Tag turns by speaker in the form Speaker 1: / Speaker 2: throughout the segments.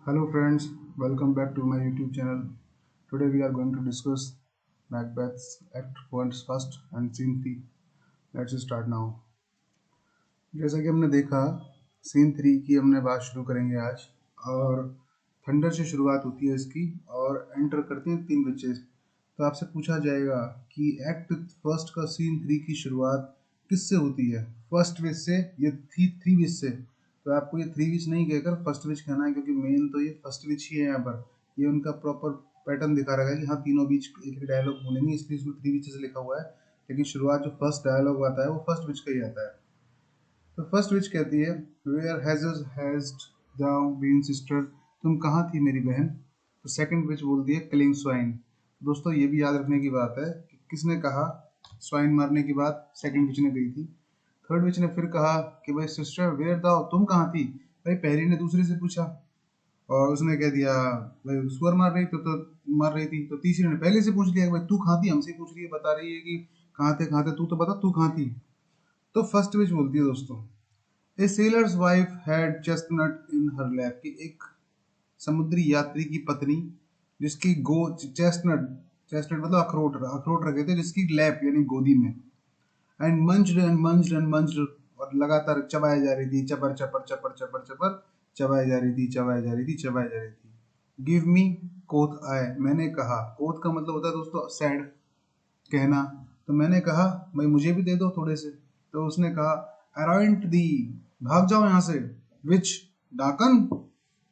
Speaker 1: Hello friends, welcome back to my YouTube channel. Today we are going to discuss Macbeth's Act 1 first and Scene 3. Let's start now. जैसा कि हमने देखा, scene 3 की हमने बात शुरू करेंगे आज और थंडर से शुरुआत होती है इसकी और एंटर करते हैं 3 विचेस। तो आपसे पूछा जाएगा कि एक्ट फर्स्ट का सीन 3 की शुरुआत किससे होती है? फर्स्ट विच से या थ्री विच से? तो आपको ये थ्री विच नहीं कहकर फर्स्ट विच कहना है, क्योंकि मेन तो ये फर्स्ट विच ही है। यहाँ पर ये उनका प्रॉपर पैटर्न दिखा रखा है कि हाँ, तीनों बीच एक ही डायलॉग बोलेंगे, इसलिए इसमें थ्री विचेस लिखा हुआ है। लेकिन शुरुआत जो फर्स्ट डायलॉग आता है वो फर्स्ट विच का ही आता है। तो फर्स्ट विच कहती है, where hast thou been sister? तुम कहाँ थी मेरी बहन? तो सेकंड विच बोलती है, किलिंग स्वाइन। दोस्तों ये भी याद रखने की बात है कि किसने कहा स्वाइन मारने की बात सेकंड विच ने कही थी। थर्ड विच ने फिर कहा कि भाई सिस्टर वेयर दाओ, तुम कहाँ थी? भाई पहली ने दूसरे से पूछा और उसने कह दिया भाई सुअर मार रही तो मार रही थी। तो तीसरी ने पहले से पूछ लिया भाई तू कहाँ थी, हमसे पूछ रही है, बता रही है कि कहाँ थे, तू तो बता तू कहाँ थी। तो फर्स्ट विच बोलती है दोस्तों, a sailor's wife had chestnut in her lap, की एक समुद्री यात्री की पत्नी जिसकी गो चेस्टनट, चेस्टनट मतलब अखरोट, अखरोट रखे थे जिसकी लैप यानी गोदी में। एंड मंच्ड और लगातार चबाई जा रही थी, चपर चपर चपर चपर चपर चबाई जा रही थी, चबाई जा रही थी, चबाई जा रही थी। गिव मी कोथ आए, मैंने कहा। कोथ का मतलब होता है दोस्तों सैड, कहना। तो मैंने कहा भाई मुझे भी दे दो थोड़े से। तो उसने कहा अराउंड दी, भाग जाओ यहाँ से। विच डाकन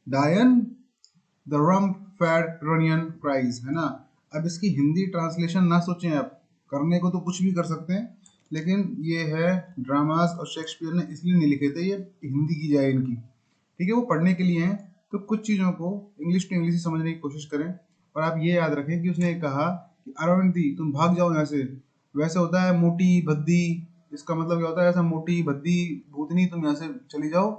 Speaker 1: डायन द रम फैट रोनियन क्राइज, है ना। अब इसकी हिंदी ट्रांसलेशन ना सोचें आप, करने को तो कुछ भी कर सकते हैं, लेकिन ये है ड्रामाज और शेक्सपियर ने इसलिए नहीं लिखे थे, ये हिंदी की जाए इनकी, ठीक है, वो पढ़ने के लिए हैं। तो कुछ चीज़ों को इंग्लिश टू इंग्लिश ही समझने की कोशिश करें। और आप ये याद रखें कि उसने कहा कि अरविंदी तुम भाग जाओ यहाँ से। वैसे होता है मोटी भद्दी, इसका मतलब क्या होता है? ऐसा मोटी भद्दी भूतनी तुम यहाँ से चली जाओ।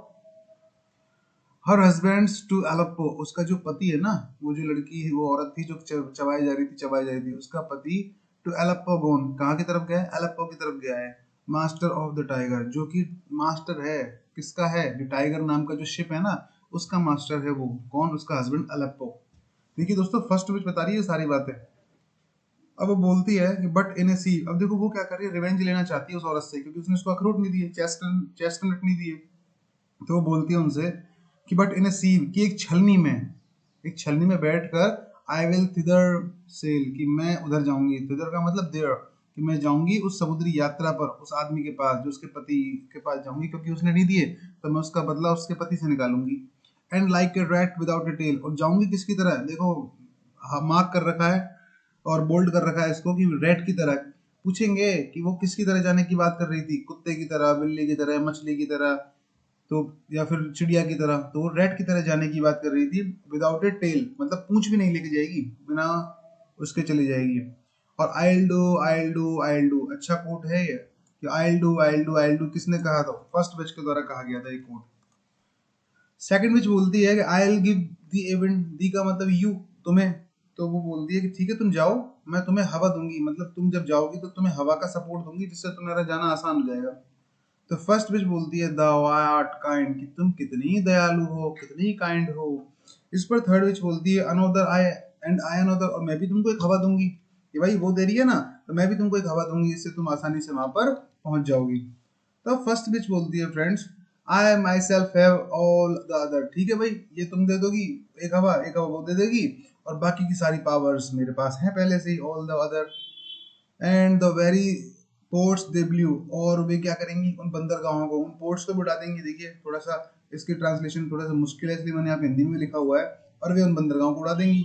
Speaker 1: हर हस्बैंड टू अलेप्पो, उसका जो पति है ना, वो जो लड़की है, वो औरत थी जो चबाई जा रही थी, चबाई जा रही थी, उसका पति टू अलेप्पो गोन, कहाँ की तरफ गया है? अलेप्पो की तरफ गया है। मास्टर ऑफ द टाइगर, जो कि मास्टर है किसका है? जो टाइगर नाम का जो शिप है ना, उसका मास्टर है वो कौन? उसका हस्बैंड अलेप्पो। देखिए दोस्तों, फर्स्ट विच बता रही है सारी बातें। अब वो बोलती है कि बट इन ए सी, अब देखो वो क्या कर रही है, रिवेंज लेना चाहती है उस औरत से, क्योंकि उसने उसको अखरोट नहीं दिए, चेस्टनट नहीं दिए। तो वो बोलती है उनसे कि बट इन ए सीव, कि एक छलनी में, एक छलनी में बैठकर आई विल थिदर सेल, कि मैं उधर जाऊंगी। थिदर का मतलब देयर, कि मैं जाऊंगी उस समुद्री यात्रा पर, उस आदमी के पास जो उसके पति के पास जाऊंगी, क्योंकि उसने नहीं दिए तो मैं उसका बदला उसके पति से निकालूंगी। And like a rat without a tail, और जाऊंगी किसकी तरह? देखो मार्क कर रखा है और बोल्ड कर रखा है इसको कि रैट की तरह। पूछेंगे कि वो किसकी तरह जाने की बात कर रही थी, कुत्ते की तरह, बिल्ली की तरह, मछली की तरह, तो या फिर चिड़िया की तरह? तो वो रेड की तरह जाने की बात कर रही थी। विदाउट ए टेल मतलब पूंछ भी नहीं लेके जाएगी, बिना उसके चली जाएगी। और आई डू, अच्छा कोट है ये कि आई डू किसने कहा था? फर्स्ट विच के द्वारा कहा गया था ये कोट। सेकंड विच बोलती है कि I will give thee event, thee का मतलब यू, तुम्हें। तो वो बोलती है कि ठीक है तुम जाओ, मैं तुम्हें हवा दूंगी, मतलब तुम जब जाओगी तो तुम्हें हवा का सपोर्ट दूंगी, जिससे तुम्हारा जाना आसान हो जाएगा। तो फर्स्ट विच बोलती है thou art kind, कि तुम कितनी दयालु हो, कितनी काइंड हो। इस पर थर्ड विच बोलती है another I, and I another, और मैं भी तुमको एक हवा दूंगी, कि भाई वो दे रही है ना, तो मैं भी तुमको एक हवा दूंगी, इससे तुम आसानी से वहां पर पहुंच जाओगी। तो फर्स्ट विच बोलती है friends, I my self have all the other, ठीक है भाई ये तुम दे दोगी एक हवा वो दे देगी, और बाकी की सारी पावर्स मेरे पास हैं पहले से ही, all the other. And the very ports they blow, और वे क्या करेंगी? उन बंदरगाहों को, उन पोर्ट्स को भी उड़ा देंगी। देखिए थोड़ा सा इसकी ट्रांसलेशन थोड़ा सा मुश्किल है, इसलिए मैंने यहाँ पे हिंदी में लिखा हुआ है। और वे उन बंदरगाहों को उड़ा देंगी।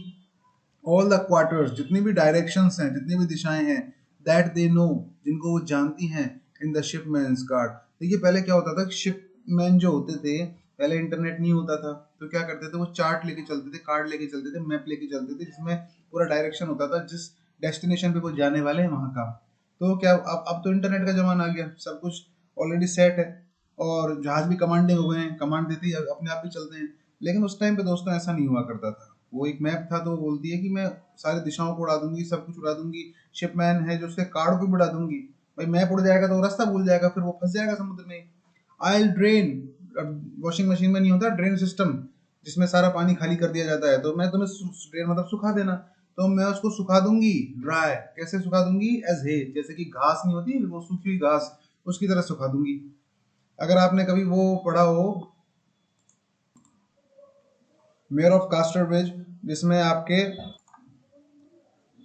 Speaker 1: ऑल द क्वार्टर्स, जितनी भी डायरेक्शंस हैं, जितनी भी दिशाएं हैं, दैट दे नो, जिनको वो जानती हैं, इन द शिपमैन्स कार्ड। देखिए पहले क्या होता था, शिपमैन जो होते थे, पहले इंटरनेट नहीं होता था, तो क्या करते थे, वो चार्ट लेके चलते थे, कार्ड लेके चलते थे, मैप लेके चलते थे, जिसमें पूरा डायरेक्शन होता था जिस डेस्टिनेशन पे वो जाने वाले हैं वहां का। तो क्या अब तो इंटरनेट का जमाना आ गया, सब कुछ ऑलरेडी सेट है, और जहाज भी कमांडिंग हो गए हैं, कमांड देते ही अपने आप ही चलते हैं। लेकिन उस टाइम पे दोस्तों ऐसा नहीं हुआ करता था। वो एक मैप था, तो वो बोलती है कि मैं सारी दिशाओं को उड़ा दूंगी, सब कुछ उड़ा दूंगी। शिपमैन है जो उसके कार्ड को भी उड़ा दूंगी। भाई मैप उड़ जाएगा तो वो रास्ता भूल जाएगा, फिर वो फंस जाएगा समुद्र में। आई ड्रेन, वॉशिंग मशीन में नहीं होता ड्रेन सिस्टम, जिसमें सारा पानी खाली कर दिया जाता है, तो मैं तुम्हें ड्रेन मतलब सुखा देना, तो मैं उसको सुखा दूंगी ड्राई। कैसे सुखा दूंगी? एज हे, जैसे कि घास नहीं होती वो सूखी हुई घास, उसकी तरह सुखा दूंगी। अगर आपने कभी वो पढ़ा हो मेयर ऑफ कास्टरब्रिज, जिसमें आपके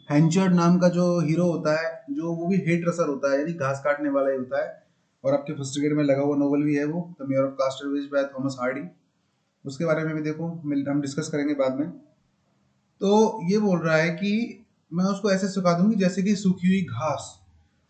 Speaker 1: हैंचर्ड नाम का जो हीरो होता है, जो वो भी हेट रसर होता है, यानी घास काटने वाला ही होता है, और आपके फर्स्ट ग्रेड में लगा हुआ नोवेल भी है वो, the mayor of कास्टरब्रिज by Thomas Hardy. उसके बारे में भी देखो, हम डिस्कस करेंगे बाद में। तो ये बोल रहा है कि मैं उसको ऐसे सुखा दूंगी जैसे कि सूखी हुई घास।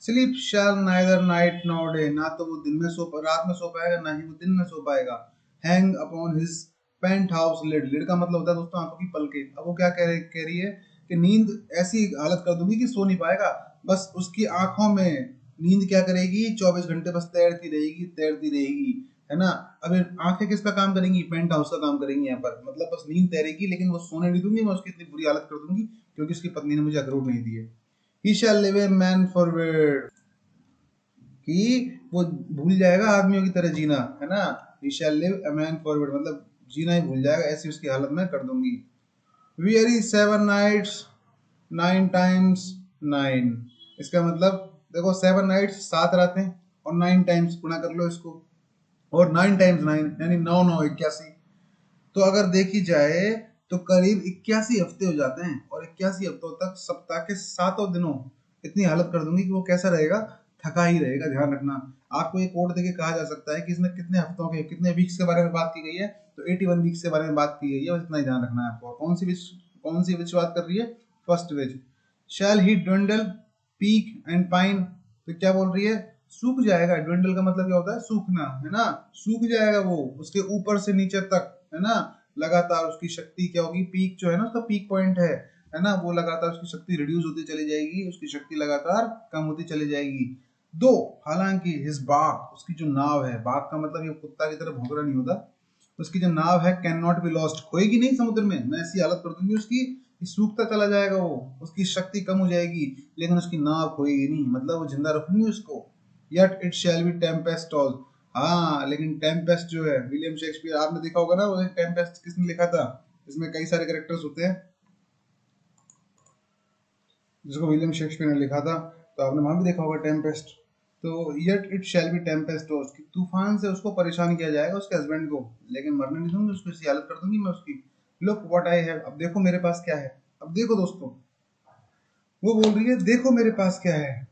Speaker 1: स्लीप शैल नाइदर नाइट नॉर डे, ना तो वो दिन में रात में सो पाएगा, ना ही वो दिन में सो पाएगा। Hang upon his penthouse lid, lid का मतलब होता है दोस्तों आंखों की पलके। अब वो क्या कह रही है कि नींद ऐसी हालत कर दूंगी कि सो नहीं पाएगा, बस उसकी आंखों में नींद क्या करेगी, 24 घंटे बस तैरती रहेगी, तैरती रहेगी, है ना। अब ये आंखें किसका काम करेंगी? पेंट हाउस का काम करेंगी यहाँ पर, मतलब बस नींद तैरेगी, लेकिन वो सोने नहीं दूंगी, मैं उसकी इतनी बुरी हालत कर दूंगी क्योंकि उसकी पत्नी ने मुझे अखरोट नहीं दिए। ही शैल लिव ए मैन फॉरवर्ड, कि वो भूल जाएगा आदमियों की तरह जीना, है ना। ही शैल लिव ए मैन फॉरवर्ड मतलब जीना ही भूल जाएगा, ऐसी उसकी हालत में कर दूंगी। वेरी 7 नाइट्स 9 टाइम्स 9, इसका मतलब देखो 7 नाइट्स 7 रातें, और 9 टाइम्स गुणा कर लो इसको, और 9 टाइम्स 9 यानी 9 9 81। तो अगर देखी जाए तो करीब 81 हफ्ते हो जाते हैं, और 81 हफ्तों तक सप्ताह के 7 दिनों इतनी हालत कर दूंगी कि वो कैसा रहेगा? थका ही रहेगा। ध्यान रखना, आपको ये कोड देके कहा जा सकता है कि इसमें कितने हफ्तों के, कितने वीक्स के बारे में बात की गई है, तो 81 वीक्स के बारे में बात की गई है, बस इतना ही ध्यान रखना है आपको। कौन सी विच बात कर रही है? First witch. Shall he dwindle peak and pine, तो क्या बोल रही है? सूख जाएगा। ड्वेंडल का मतलब क्या होता है? सूखना, है ना। सूख जाएगा वो, उसके ऊपर से नीचे तक, है ना। लगातार उसकी शक्ति क्या होगी? पीक जो है ना, उसका पीक पॉइंट है ना, वो लगातार उसकी शक्ति रिड्यूस होती चली जाएगी, उसकी शक्ति लगातार कम होती चली जाएगी। दो, हालांकि हिज बाग, उसकी जो नाव है, बाग का मतलब ये कुत्ता की तरह भौंकना नहीं होता, उसकी जो नाव है कैन नॉट बी लॉस्ट, खोएगी नहीं समुद्र में, मैं ऐसी हालत कर दूंगी उसकी कि सूखता चला जाएगा वो, उसकी शक्ति कम हो जाएगी, लेकिन उसकी नाव खोएगी नहीं, मतलब वो जिंदा रखूंगी उसको। Yet it shall be Tempest all, हाँ लेकिन टेम्पेस्ट जो है, विलियम शेक्सपियर, आपने देखा होगा ना वो टेम्पेस्ट किसने लिखा था? इसमें कई सारे कैरेक्टर्स होते हैं जिसको विलियम शेक्सपियर ने लिखा था, तो आपने वहां भी देखा होगा टेम्पेस्ट। तो yet it shall be Tempest, तूफान से उसको परेशान किया जाएगा, उसके हस्बैंड को, लेकिन मरने नहीं दूंगी उसको, ऐसी हालत कर दूंगी मैं उसकी। लुक व्हाट आई हैव, अब देखो मेरे पास क्या है। अब देखो दोस्तों, वो बोल रही है देखो मेरे पास क्या है।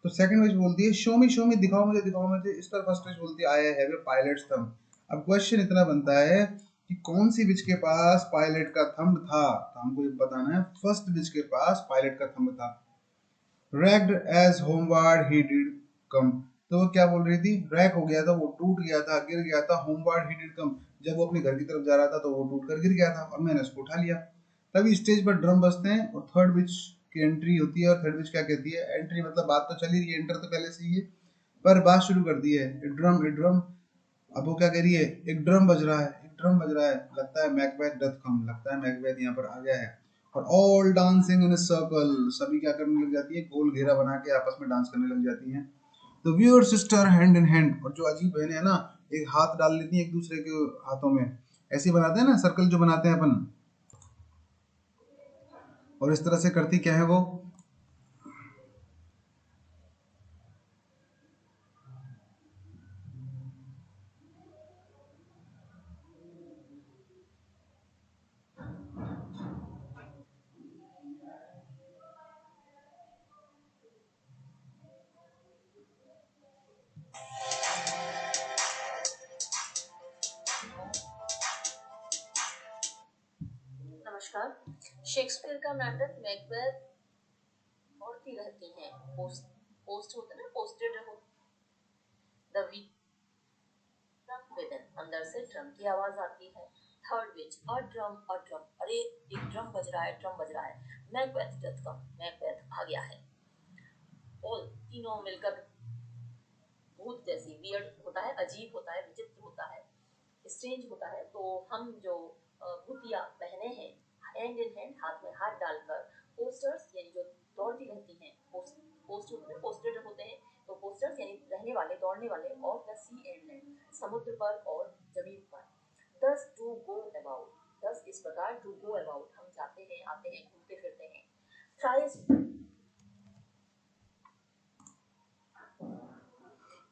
Speaker 1: तो सेकंड विच बोलती है शो मी, दिखाओ मुझे, दिखाओ मुझे। इस पर फर्स्ट विच बोलती है I have a pilot thumb. अब क्वेश्चन इतना बनता है कि कौन सी विच के पास पायलट का थंब था, तो हमको ये बताना है। फर्स्ट विच के पास पायलट का थंब था। Ragged as homeward he did come, तो वो क्या बोल रही थी? रैक हो गया था, वो टूट गया था, गिर गया था। होमवर्ड ही डिड कम, जब वो अपने घर की तरफ जा रहा था तो वो टूट कर गिर गया था, और मैंने उसको उठा लिया। तभी स्टेज पर ड्रम बजते हैं, और थर्ड विच की एंट्री होती है। और थर्ड विच क्या कहती है? एंट्री मतलब बात तो चल ही रही है, एंटर तो पहले से ही है, पर बात शुरू कर दी है, ए ड्रम। अब वो क्या कह रही है? एक ड्रम बज रहा है, एक ड्रम बज रहा है, लगता है मैकबेथ डथ कम, लगता है मैकबेथ यहाँ पर आ गया है। और ऑल डांसिंग इन सर्कल, सभी क्या करने लग जाती है? गोल घेरा बना के आपस में डांस करने लग जाती हैं। तो wear sister hand in hand, और जो अजीब बहनें हैं ना, एक हाथ डाल लेती हैं एक दूसरे के हाथों में, ऐसे बनाते हैं ना सर्कल जो बनाते हैं अपन, और इस तरह से करती क्या है वो?
Speaker 2: नमस्कार। शेक्सपियर का नाटक मैकबेथ दौड़ती रहती हैं, पोस्ट पोस्ट होता है ना, पोस्टेड हो द विदन, अंदर से ड्रम की आवाज आती है। थर्ड विच, अ ड्रम, अरे एक ड्रम बज रहा है, ड्रम बज रहा है। मैकबेथ डथ कम, मैकबेथ आ गया है। ऑल, तीनों मिलकर भूत जैसी, वियर्ड होता है, अजीब होता है, विचित्र होता है, स्ट्रेंज होता है। तो हम जो भूतिया बहने हैं, हैंड इन हैंड, हाथ में हाथ डालकर, पोस्टर्स यानी जो दौड़ती रहती हैं, पोस्ट होते हैं, पोस्टेड होते हैं, तो पोस्टर्स यानी रहने वाले, दौड़ने वाले, of the sea and land, समुद्र पर और जमीन पर। The thus to go about, thus इस प्रकार to go about, हम जाते हैं, आते हैं, घूमते फिरते हैं। thrice,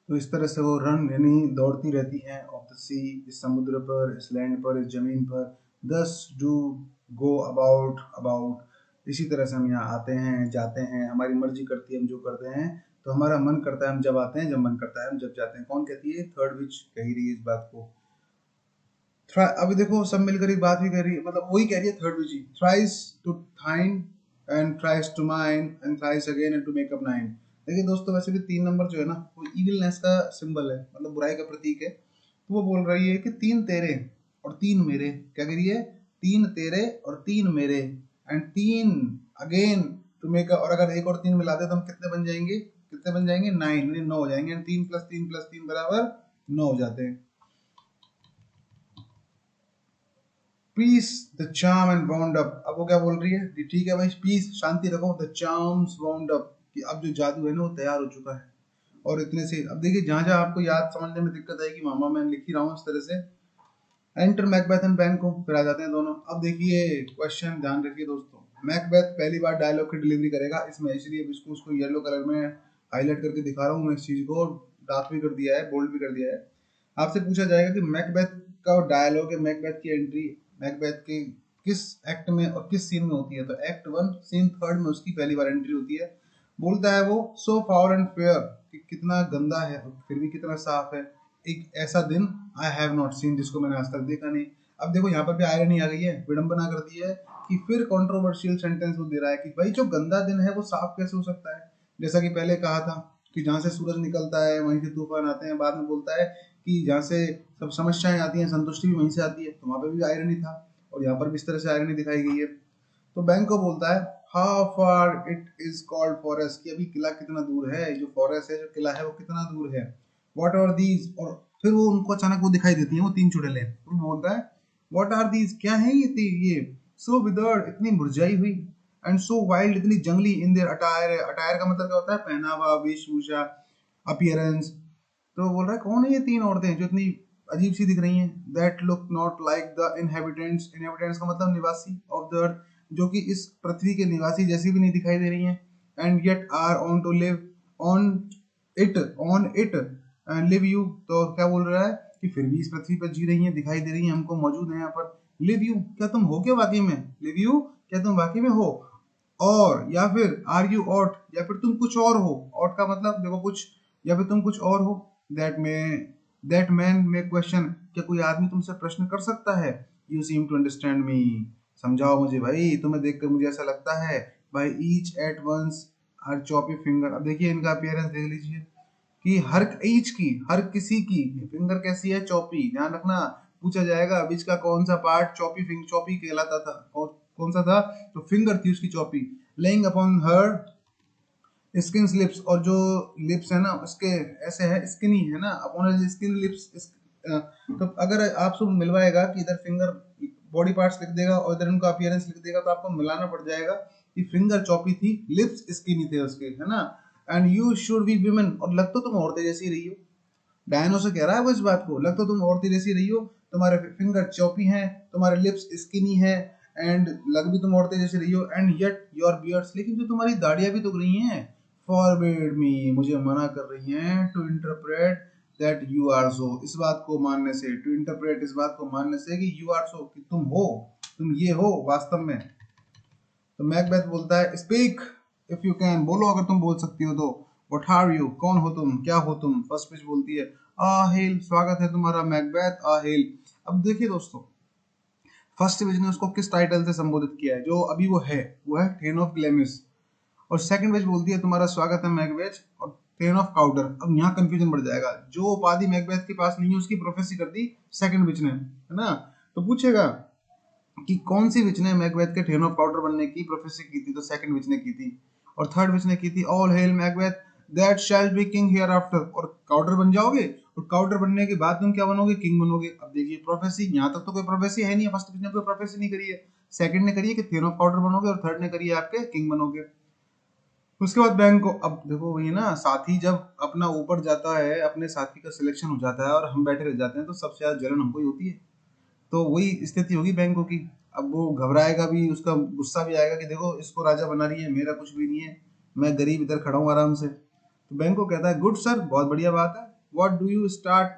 Speaker 1: तो इस तरह से वो रन यानी दौड़ती रहती हैं ऑफ द सी, इस समुद्र पर, इस लैंड पर, इस जमीन पर। दस डू गो अबाउट, अबाउट इसी तरह से हम यहाँ आते हैं, जाते हैं, हमारी मर्जी करती है हम जो करते हैं। तो हमारा मन करता है हम जब आते हैं, जब मन करता है हम जब जाते हैं। कौन कहती है? थर्ड विच कही रही है इस बात को। अभी देखो सब मिलकर एक बात भी कर रही है, मतलब वही कह रही है थर्ड विच ही। Thrice to thine and thrice to mine and thrice again and to make up nine. देखिए दोस्तों, वैसे भी 3 नंबर जो है ना वो इविलनेस का सिंबल है, मतलब बुराई का प्रतीक है। तो वो बोल रही है कि 3 तेरे और 3 मेरे। क्या कह रही है? 3 तेरे और 3 मेरे and 3 again to make up. और अगर 1 और 3 मिला दे तो हम कितने बन जाएंगे? कितने बन जाएंगे? 9, यानी 9 हो जाएंगे। 3 + 3 + 3 बराबर 9 हो जाते हैं। Peace the charm and wound up. अब वो क्या बोल रही है? ठीक है भाई, पीस शांति रखो, द चार्म्स वाउंड अप, कि अब जो जादू है ना वो तैयार हो चुका है। और इतने से अब देखिए, जहां जहां आपको याद समझने में दिक्कत आएगी मामा मैं लिख ही रहा हूँ इस तरह से। एंटर मैकबेथ एंड बैंक्वेट, फिर आ जाते हैं दोनों। अब देखिए क्वेश्चन ध्यान रखिए दोस्तों, मैकबेथ पहली बार डायलॉग की डिलीवरी करेगा इसमें, इसलिए इसको उसको येलो कलर में हाईलाइट करके दिखा रहा हूँ मैं इस चीज को। डार्क भी कर दिया है, बोल्ड भी कर दिया है। आपसे पूछा जाएगा कि मैकबेथ का डायलॉग है, मैकबेथ की एंट्री मैकबेथ के किस एक्ट में और किस सीन में होती है? तो एक्ट 1 सीन 3 में उसकी पहली बार एंट्री होती है। बोलता है वो, सो फाउल एंड फेयर, कि कितना गंदा है और फिर भी कितना साफ है, एक ऐसा दिन आई हैव नॉट सीन, जिसको मैंने आज तक देखा नहीं। अब देखो यहाँ पर भी आयरनी आ गई है, विडंबना कर दी है कि फिर कंट्रोवर्शियल सेंटेंस वो दे रहा है कि भाई जो गंदा दिन है वो साफ कैसे हो सकता है? जैसा कि पहले कहा था कि जहाँ से सूरज निकलता है वहीं से तूफान आते हैं। बाद में बोलता है कि जहाँ से सब समस्याएं आती हैं संतुष्टि भी वहीं से आती है, तो वहाँ पर भी आयरनी था और यहाँ पर भी इस तरह से आयरनी दिखाई गई है। तो बैंक को बोलता है how far it is called forest, कि अभी किला कितना दूर है, जो फॉरेस्ट है जो किला है वो कितना दूर है। व्हाट आर दीज, और फिर वो उनको अचानक वो दिखाई देती है वो 3 चुड़ैलें। वो बोलता है व्हाट आर दीज, क्या है ये सो विदर्ड, इतनी मुरझाई हुई, एंड सो वाइल्ड, इतनी जंगली, इन देयर अटायर, अटायर का मतलब क्या होता है? पहनावा, वेशभूषा, अपीयरेंस। तो बोल रहा है कौन है ये 3 औरतें जो इतनी अजीब सी दिख रही हैं? That look not like the inhabitants, inhabitants का मतलब निवासी ऑफ द अर्थ, जो कि इस पृथ्वी के निवासी जैसी भी नहीं दिखाई दे रही हैं। And yet are on to live on it and live you. तो क्या बोल रहा है कि फिर भी इस पृथ्वी पर जी रही हैं, दिखाई दे रही हैं हमको, मौजूद है यहाँ पर। लिव यू, क्या तुम हो क्या वाकई में? लिव यू, क्या तुम वाकई में हो? और या फिर आर यू ऑट, या फिर तुम कुछ और हो। ऑट का मतलब देखो कुछ, या फिर तुम कुछ और हो। दैट मैन मे क्वेश्चन, क्या कोई आदमी तुमसे प्रश्न कर सकता है? You seem to understand me, समझाओ मुझे भाई, तुम्हें देखकर मुझे ऐसा लगता है। By each at once her choppy finger. अब देखिए इनका अपीयरेंस देख लीजिए कि हर ईच की, हर किसी की फिंगर कैसी है? चौपी। ध्यान रखना, पूछा जाएगा विच का कौन सा पार्ट चौपी कहलाता था, कौन सा था? तो फिंगर थी उसकी choppy. Laying upon her skinny lips, और जो लिप्स है ना उसके ऐसे है, स्किनी है ना, अपॉन स्किन लिप्स। तो अगर आपसे मिलवाएगा कि इधर फिंगर बॉडी पार्ट्स लिख देगा और इधर उनका अपीयरेंस लिख देगा, तो आपको मिलाना पड़ जाएगा कि फिंगर चौपी थी, लिप्स स्किनी थे उसके, है ना। And you should be women, और लग तो तुम औरतें जैसी रही हो। डायनो से कह रहा है वो इस बात को, लग तो तुम औरतें जैसी रही हो, तुम्हारे फिंगर चौपी हैं, तुम्हारे लिप्स स्किनी है, एंड लग भी तुम औरतें जैसी रही हो। एंड येट योर बियर्ड्स, लेकिन जो तुम्हारी दाढ़ियां भी तो उग रही हैं। फॉरबिड मी, मुझे मना कर रही हैं। To interpret that you are so, इस बात को मानने से, टू इंटरप्रेट इस बात को मानने से कि यू आर सो, कि तुम हो, तुम ये हो वास्तव में। तो मैकबेथ बोलता है स्पीक इफ यू कैन, बोलो अगर तुम बोल सकती हो तो। व्हाट आर यू, कौन हो तुम, क्या हो तुम? फर्स्ट पिच बोलती है आ हेल, स्वागत है तुम्हारा मैकबेथ, आ हेल। अब देखिए दोस्तों, फर्स्ट पिच ने उसको किस टाइटल से संबोधित किया है? जो अभी वो है थेन ऑफ ग्लेमिस। और सेकंड पेज बोलती है तुम्हारा स्वागत है मैकबेथ, और थेन ऑफ काउडर। अब यहाँ कंफ्यूजन बढ़ जाएगा, जो उपाधि मैकबेथ के पास नहीं है उसकी प्रोफेसी कर दी सेकंड विच ने, है ना। तो पूछेगा कि कौन सी विच ने मैकबेथ के थेन ऑफ काउडर बनने की प्रोफेसी की थी? तो सेकंड विच ने की थी। और थर्ड विच ने की थी all hello Macbeth that shall be king here after, और काउडर बन जाओगे, और काउडर बनने के बाद तुम क्या बनोगे? किंग बनोगे। अब देखिए प्रोफेसी, यहाँ तक तो कोई प्रोफेसी है नहीं, फर्स्ट विच ने कोई प्रोफेसी नहीं करी है, सेकंड ने करी है कि थेन ऑफ काउडर बनोगे, और थर्ड ने करी है आपके किंग बनोगे। उसके बाद बैंक को, अब देखो वही ना, साथी जब अपना ऊपर जाता है, अपने साथी का सिलेक्शन हो जाता है और हम बैठे रह जाते हैं, तो सबसे ज्यादा जलन हमको ही होती है। तो वही स्थिति होगी बैंकों की। अब वो घबराएगा भी, उसका गुस्सा भी आएगा कि देखो इसको राजा बना रही है, मेरा कुछ भी नहीं है, मैं गरीब इधर खड़ा हूँ आराम से। तो बैंको कहता है गुड सर, बहुत बढ़िया बात है। What do you start,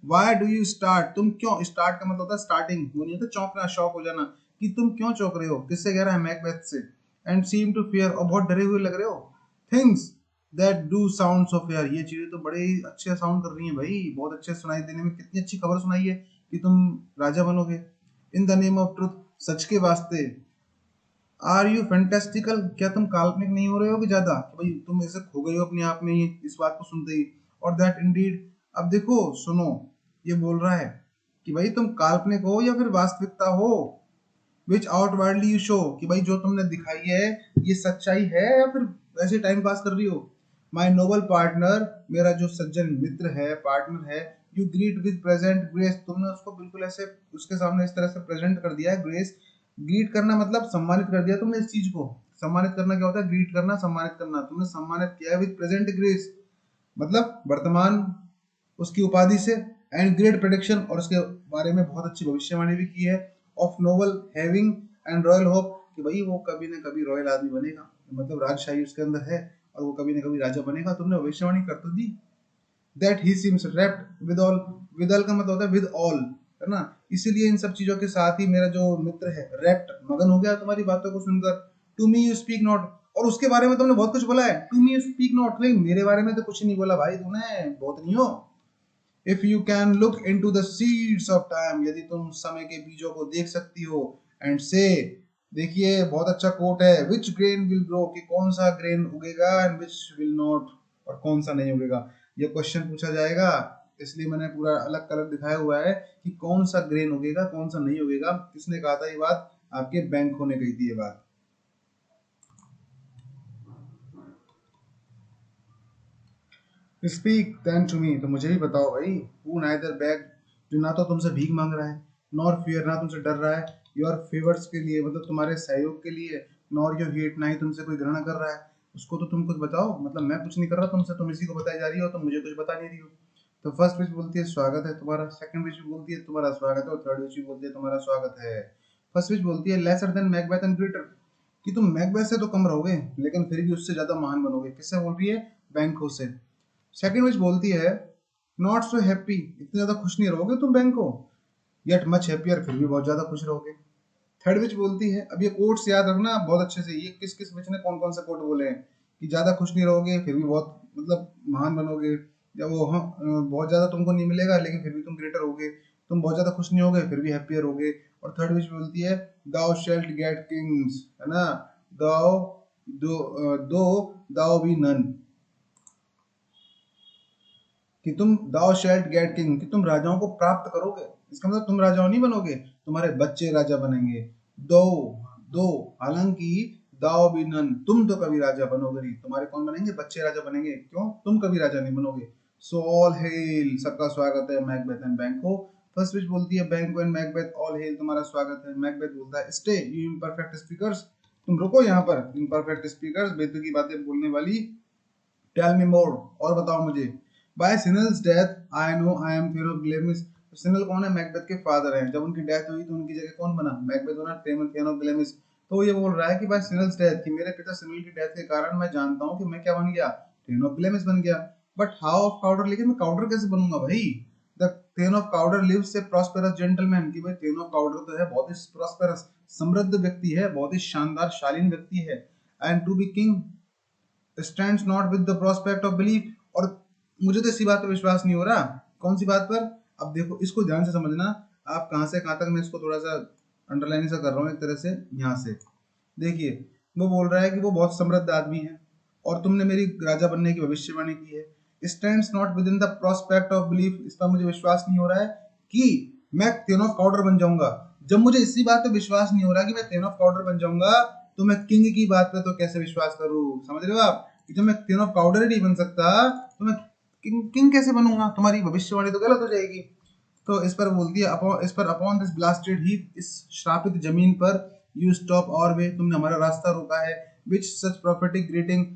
Speaker 1: why do you start, तुम क्यों, स्टार्ट का मतलब होता है स्टार्टिंग, वो नहीं होता चौंकना, शॉक हो जाना, कि तुम क्यों चौंक रहे हो, किससे कह रहा है, मैकबेथ से। एंड सीम टू फियर, और बहुत डरे हुए लग रहे हो। Things that do sound of fair, ये चीजें तो बड़े ही अच्छे साउंड कर रही हैं भाई, बहुत अच्छे सुनाई देने में, कितनी अच्छी खबर सुनाई है कि तुम राजा बनोगे। In the name of truth, सच के वास्ते। आर यू फैंटास्टिकल, क्या तुम काल्पनिक नहीं हो रहे हो कि ज्यादा, कि भाई तुम ऐसे खो गए हो अपने आप में ही इस बात को सुनते ही। और दैट इंडीड, अब देखो सुनो, ये बोल रहा है कि भाई तुम काल्पनिक हो या फिर वास्तविकता हो। विच आउटवर्डली यू शो, कि भाई जो तुमने दिखाई है ये सच्चाई है या फिर वैसे टाइम पास कर रही हो। माई नोबल पार्टनर, मेरा जो सज्जन मित्र है, पार्टनर है। You greet with present grace, तुमने उसको बिल्कुल ऐसे उसके सामने इस तरह से प्रेजेंट कर दिया है। ग्रेस, ग्रीट करना मतलब सम्मानित कर दिया तुमने इस चीज को। सम्मानित करना क्या होता है, ग्रीट करना, सम्मानित करना, तुमने सम्मानित किया है विद प्रेजेंट ग्रेस, मतलब वर्तमान उसकी उपाधि से। एंड ग्रेट प्रेडिक्शन, और उसके बारे में बहुत अच्छी भविष्यवाणी भी की है। Of noble having and royal hope, कि भाई वो कभी न कभी रॉयल आदमी बनेगा, मतलब राजशाही उसके अंदर है और वो कभी न कभी राजा बनेगा, तुमने भविष्यवाणी कर तो दी। That he seems rapt withal, withal का मतलब होता है विद ऑल, है ना। इसीलिए इन सब चीजों के साथ ही मेरा जो मित्र है रैप्ड, मगन हो गया तुम्हारी बातों को सुनकर। To me you speak not, और उसके बारे में तुमने बहुत कुछ बोला है। To me you speak not, नहीं मेरे बारे में तो कुछ नहीं बोला भाई तूने, बहुत नहीं हो। If you can look into the seeds of time, यदि तुम समय के बीजों को देख सकती हो। एंड से, देखिए बहुत अच्छा कोट है, विच ग्रेन विल ग्रो, कि कौन सा ग्रेन उगेगा, एंड विच विल नॉट, और कौन सा नहीं उगेगा। ये क्वेश्चन पूछा जाएगा, इसलिए मैंने पूरा अलग कलर दिखाया हुआ है कि कौन सा ग्रेन उगेगा, कौन सा नहीं उगेगा। किसने कहा था ये बात, आपके बैंक होने गई थी ये बात। स्पीक देन टू मी, तो मुझे भी बताओ भाई। हु नाइदर बैग, जो ना तो तुमसे भीख मांग रहा है, नॉर फियर, ना तुमसे डर रहा है, योर फेवर्स के लिए, मतलब तुम्हारे सहयोग के लिए, नॉर योर हेट, ना ही तुमसे कोई घृणा कर रहा है। उसको तो तुम कुछ बताओ, मतलब मैं कुछ नहीं कर रहा तुमसे, तुम इसी को बताई जा रही हो, तुम मुझे कुछ बता नहीं रही हो। तो फर्स्ट विच बोलती है स्वागत है तुम्हारा, सेकंड विच बोलती है तुम्हारा स्वागत है, और थर्ड विच बोलती है तुम्हारा स्वागत है। फर्स्ट विच बोलती है lesser than Macbeth and greater, कि तुम मैकबेथ से तो कम रहोगे लेकिन फिर भी उससे ज्यादा महान बनोगे। किससे बोल रही है, बैंको से। सेकंड विच बोलती है नॉट सो हैप्पी, इतने ज्यादा खुश नहीं रहोगे तुम बैंको, येट मच हैप्पियर, फिर भी बहुत ज्यादा खुश रहोगे। थर्ड विच बोलती है, अब ये कोट्स याद रखना बहुत अच्छे से, ये किस किस विच ने कौन कौन से कोट बोले हैं, कि ज्यादा खुश नहीं रहोगे फिर भी बहुत मतलब महान बनोगे, या वो हाँ बहुत ज्यादा तुमको नहीं मिलेगा लेकिन फिर भी तुम ग्रेटर होगे, तुम बहुत ज्यादा खुश नहीं होगे फिर भी हैप्पियर होगे। और थर्ड विच बोलती है दाउ शेल्ट गेट किंग्स, है ना, दाउ दो दाउ बी नन, कि तुम दाउ शेल्ट गेट किंग, कि तुम राजाओं को प्राप्त करोगे। इसका मतलब तुम राजाओं नहीं बनोगे, तुम्हारे बच्चे राजा बनेंगे। दो, दो, हालांकि दाओ भी नन, तुम तो कभी राजा बनोगे नहीं, तुम्हारे कौन बनेंगे, बच्चे राजा बनेंगे, क्यों, तुम कभी राजा नहीं बनोगे। सो ऑल हेल, सबका स्वागत है मैकबेथ एंड बैंको। फर्स्ट विच बोलती है बैंको एंड मैकबेथ, ऑल हेल, तुम्हारा स्वागत है। मैकबेथ बोलता है स्टे यू इम्परफेक्ट स्पीकर्स, तुम रुको यहाँ पर इम्परफेक्ट स्पीकर्स, बेतुकी बातें बोलने वाली। टेल मी मोर, और बताओ मुझे। By Sinel's death I know I am thane of Glamis, Sinel कौन है, मैकबेथ के फादर हैं, जब उनकी डेथ हुई तो उनकी जगह कौन बना, मैकबेथ बना, थेनोग्लेमिस। तो ये बोल रहा है कि बाय सिनल्स डेथ, कि मेरे पिता सिनल की डेथ के कारण मैं जानता हूँ कि मैं क्या बन गया, थेनोग्लेमिस बन गया। बट हाउ ऑफ काउडर, लेकिन मैं काउडर कैसे बनूंगा भाई। The thane of Cawdor lives a prosperous gentleman, कि भाई थेन ऑफ काउडर तो है बहुत ही प्रॉस्पेरस, समृद्ध व्यक्ति है, बहुत ही शानदार शालीन व्यक्ति है। And to be king stands not with the prospect of belief, और मुझे तो इसी बात पर विश्वास नहीं हो रहा। कौन सी बात पर, अब देखो इसको ध्यान से समझना, आप कहां से कहां तक, मैं इसको थोड़ा सा अंडरलाइन सा कर रहा हूँ एक तरह से, यहाँ से देखिए। वो बोल रहा है कि वो बहुत समृद्ध आदमी है और तुमने मेरी राजा बनने की भविष्यवाणी की है। Stands not with in the prospect of belief, इस पर मुझे विश्वास नहीं हो रहा है कि मैं थेन ऑफ काउडर बन जाऊंगा। जब मुझे इसी बात पे विश्वास नहीं हो रहा कि मैं थेन ऑफ काउडर बन जाऊंगा, तो मैं किंग की बात पे तो कैसे विश्वास करूं, समझ रहे हो आप, कि जब मैं थेन ऑफ काउडर ही नहीं बन सकता तो मैं किंग कैसे बनूंगा, तुम्हारी भविष्यवाणी तो गलत हो जाएगी। तो इस पर बोलती है इस पर अपॉन दिस ब्लास्टेड हीप, इस श्रापित जमीन पर, यू स्टॉप और वे, तुमने हमारा रास्ता रोका है। विच सच प्रोफेटिक ग्रीटिंग,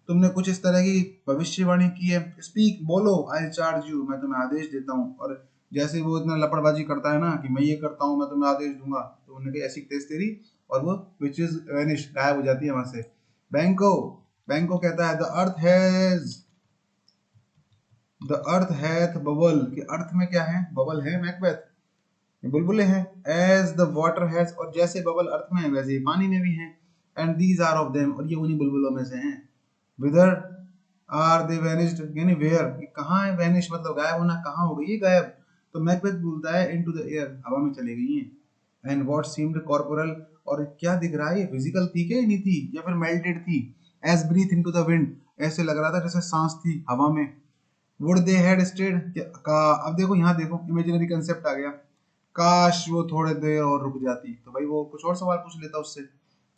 Speaker 1: तुमने कुछ इस तरह की भविष्यवाणी की है। स्पीक, बोलो, आई चार्ज यू, मैं तुम्हें आदेश देता हूँ। और जैसे वो इतना लपड़बाजी करता है ना कि मैं ये करता हूँ, मैं तुम्हें आदेश दूंगा, तो उन्होंने कहा ऐसी तेज तेरी, और वो विच इज वेनिश, गायब हो जाती है वहां से। बैंको बैंको कहता है द अर्थ हैथ बबल, कि अर्थ में क्या है, बबल है मैकबेथ, बुलबुले हैं। एज द वाटर हैज, और जैसे बबल अर्थ में है वैसे ही पानी में भी हैं। And these are of them, और ये उन्हीं बुलबुलों में से हैं। विदर आर दे वेनिस्ड, यानी वेयर, कहाँ है, वेनिश मतलब गायब होना, कहाँ हो गई ये गायब। तो मैकबेथ बोलता है इनटू द एयर, हवा में चली गई हैं। एंड व्हाट सीम्ड कॉर्पोरल, और क्या दिख रहा है, ये फिजिकल थी क्या, नहीं थी, या फिर मेल्टेड थी। As breath into the wind, ऐसे लग रहा था जैसे सांस थी हवा में। वुड दे हैड स्टेड का, अब देखो यहाँ देखो इमेजिनरी कंसेप्ट आ गया, काश वो थोड़े देर और रुक जाती, तो भाई वो कुछ और सवाल पूछ लेता उससे।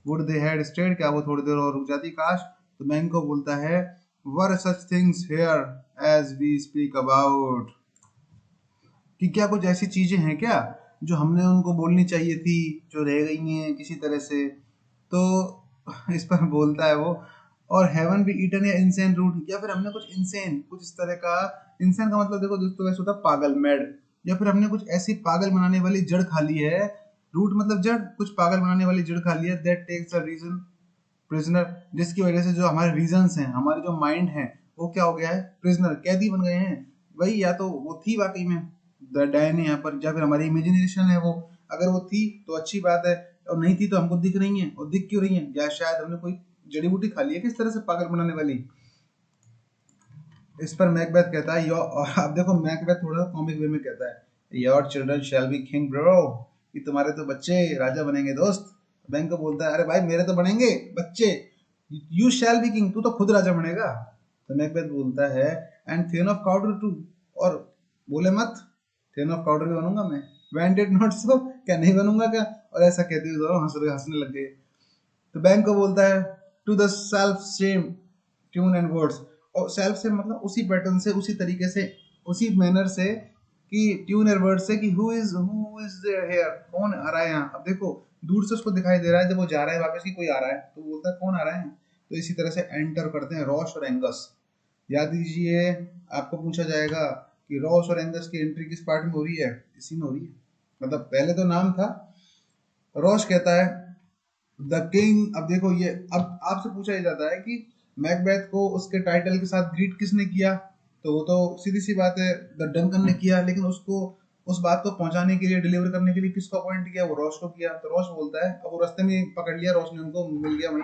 Speaker 1: वुड दे हैड स्टेड, क्या वो थोड़ी देर और रुक जाती, काश। तो मैंको बोलता है were such things here as we speak about, कि क्या कुछ ऐसी चीजें हैं क्या जो हमने उनको बोलनी चाहिए थी, जो रह गई हैं किसी तरह से। तो इस पर बोलता है वो, और हेवन भी ईटन या इंसेन रूट, या फिर हमने कुछ इंसेन, कुछ इस तरह का, इंसेन का मतलब देखो दोस्तों वैसे होता है पागल, मैड, या फिर हमने कुछ ऐसी पागल बनाने वाली जड़ खा ली है, रूट मतलब जड़, कुछ पागल बनाने वाली जड़ खा ली है, that takes a reason prisoner, जिसकी वजह से जो हमारे रीजंस हैं, हमारे जो माइंड है, वो क्या हो गया है, प्रिजनर, कैदी बन गए हैं। वही, या तो वो थी वाकई में द डायने यहाँ पर, या फिर हमारी इमेजिनेशन है वो, अगर वो थी तो अच्छी बात है, और नहीं थी तो हमको दिख रही है, और दिख क्यों रही है, या शायद हमने कोई जड़ी बूटी खा ली है किस तरह से पागल बनाने वाली। इस पर मैकबेथ कहता है योर, अब देखो मैकबेथ थोड़ा सा कॉमिक वे में कहता है your children shall be king bro, कि तुम्हारे तो बच्चे राजा बनेंगे दोस्त। बैंक को बोलता है अरे भाई मेरे तो बनेंगे बच्चे, यू शैल बी किंग, तू तो खुद राजा बनेगा। तो मैकबेथ बोलता है एंड थिन ऑफ काउडर टू, और बोले मत, थिन ऑफ काउडर भी बनूंगा मैं, वैन डिड नॉट सो, क्या नहीं बनूंगा क्या, और ऐसा कहते हुए दोनों हंसने लग गए। तो बैंक को बोलता है to the selfsame tune and words, और सेल्फ से मतलब उसी पैटर्न से, उसी तरीके से, उसी मैनर से, कि ट्यून एंड वर्ड से, कि हु इज हियर, कौन आ रहा है यहाँ। अब देखो दूर से उसको दिखाई दे रहा है, जब वो जा रहा है वापस की कोई आ रहा है, तो बोलता है कौन आ रहा है। तो इसी तरह से एंटर करते हैं रॉश और एंगस। याद दीजिए आपको पूछा जाएगा कि रॉस और एंगस की एंट्री किस पार्ट में हो रही है, इसी में हो रही है। मतलब पहले तो नाम था, रॉश कहता है द किंग, अब देखो ये, अब आपसे पूछा ही जाता है कि मैकबेथ को उसके टाइटल के साथ ग्रीट किसने किया, तो वो तो सीधी सी बात है द डंकन ने किया, लेकिन उसको उस बात को पहुंचाने के लिए, डिलीवर करने के लिए किसको अपॉइंट किया, वो रॉस को किया। तो रॉस बोलता है, अब वो रास्ते में पकड़ लिया रॉस ने उनको, मिल गया वहीं।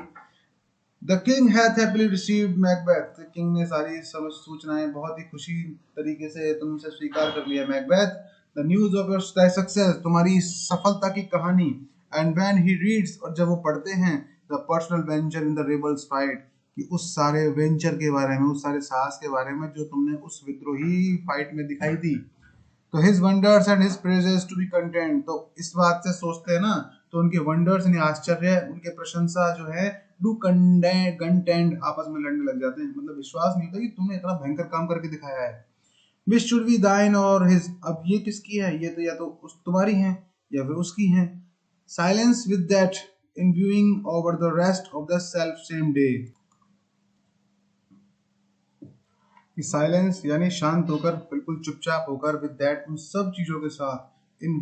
Speaker 1: The king hath happily received Macbeth, king ने सारी समझ सूचनाएं बहुत ही खुशी तरीके से तुमसे स्वीकार कर लिया Macbeth. The news of your success, तुम्हारी सफलता की कहानी। एंड व्हेन ही रीड्स, और जब वो पढ़ते हैं, the personal venture in the rebels fight, कि उस सारे वेंचर के बारे में, उस सारे साहस के बारे में जो तुमने उस विद्रोही फाइट में दिखाई थी। तो his wonders and his praises to be content, तो इस बात से सोचते हैं ना, तो उनके वंडर्स यानी आश्चर्य, उनके प्रशंसा जो है, डू कंटेंट, आपस में लड़ने लग जाते हैं, मतलब विश्वास नहीं होता कि तुमने इतना भयंकर काम करके दिखाया है। विच शुड बी दाइन और हिज, अब ये किसकी है, ये तो या तो उस तुम्हारी है या फिर उसकी है। Silence with that in viewing over the rest of the self same day, कि साइलेंस यानी शांत होकर, बिल्कुल चुपचाप होकर, विद दैट उन सब चीजों के साथ, इन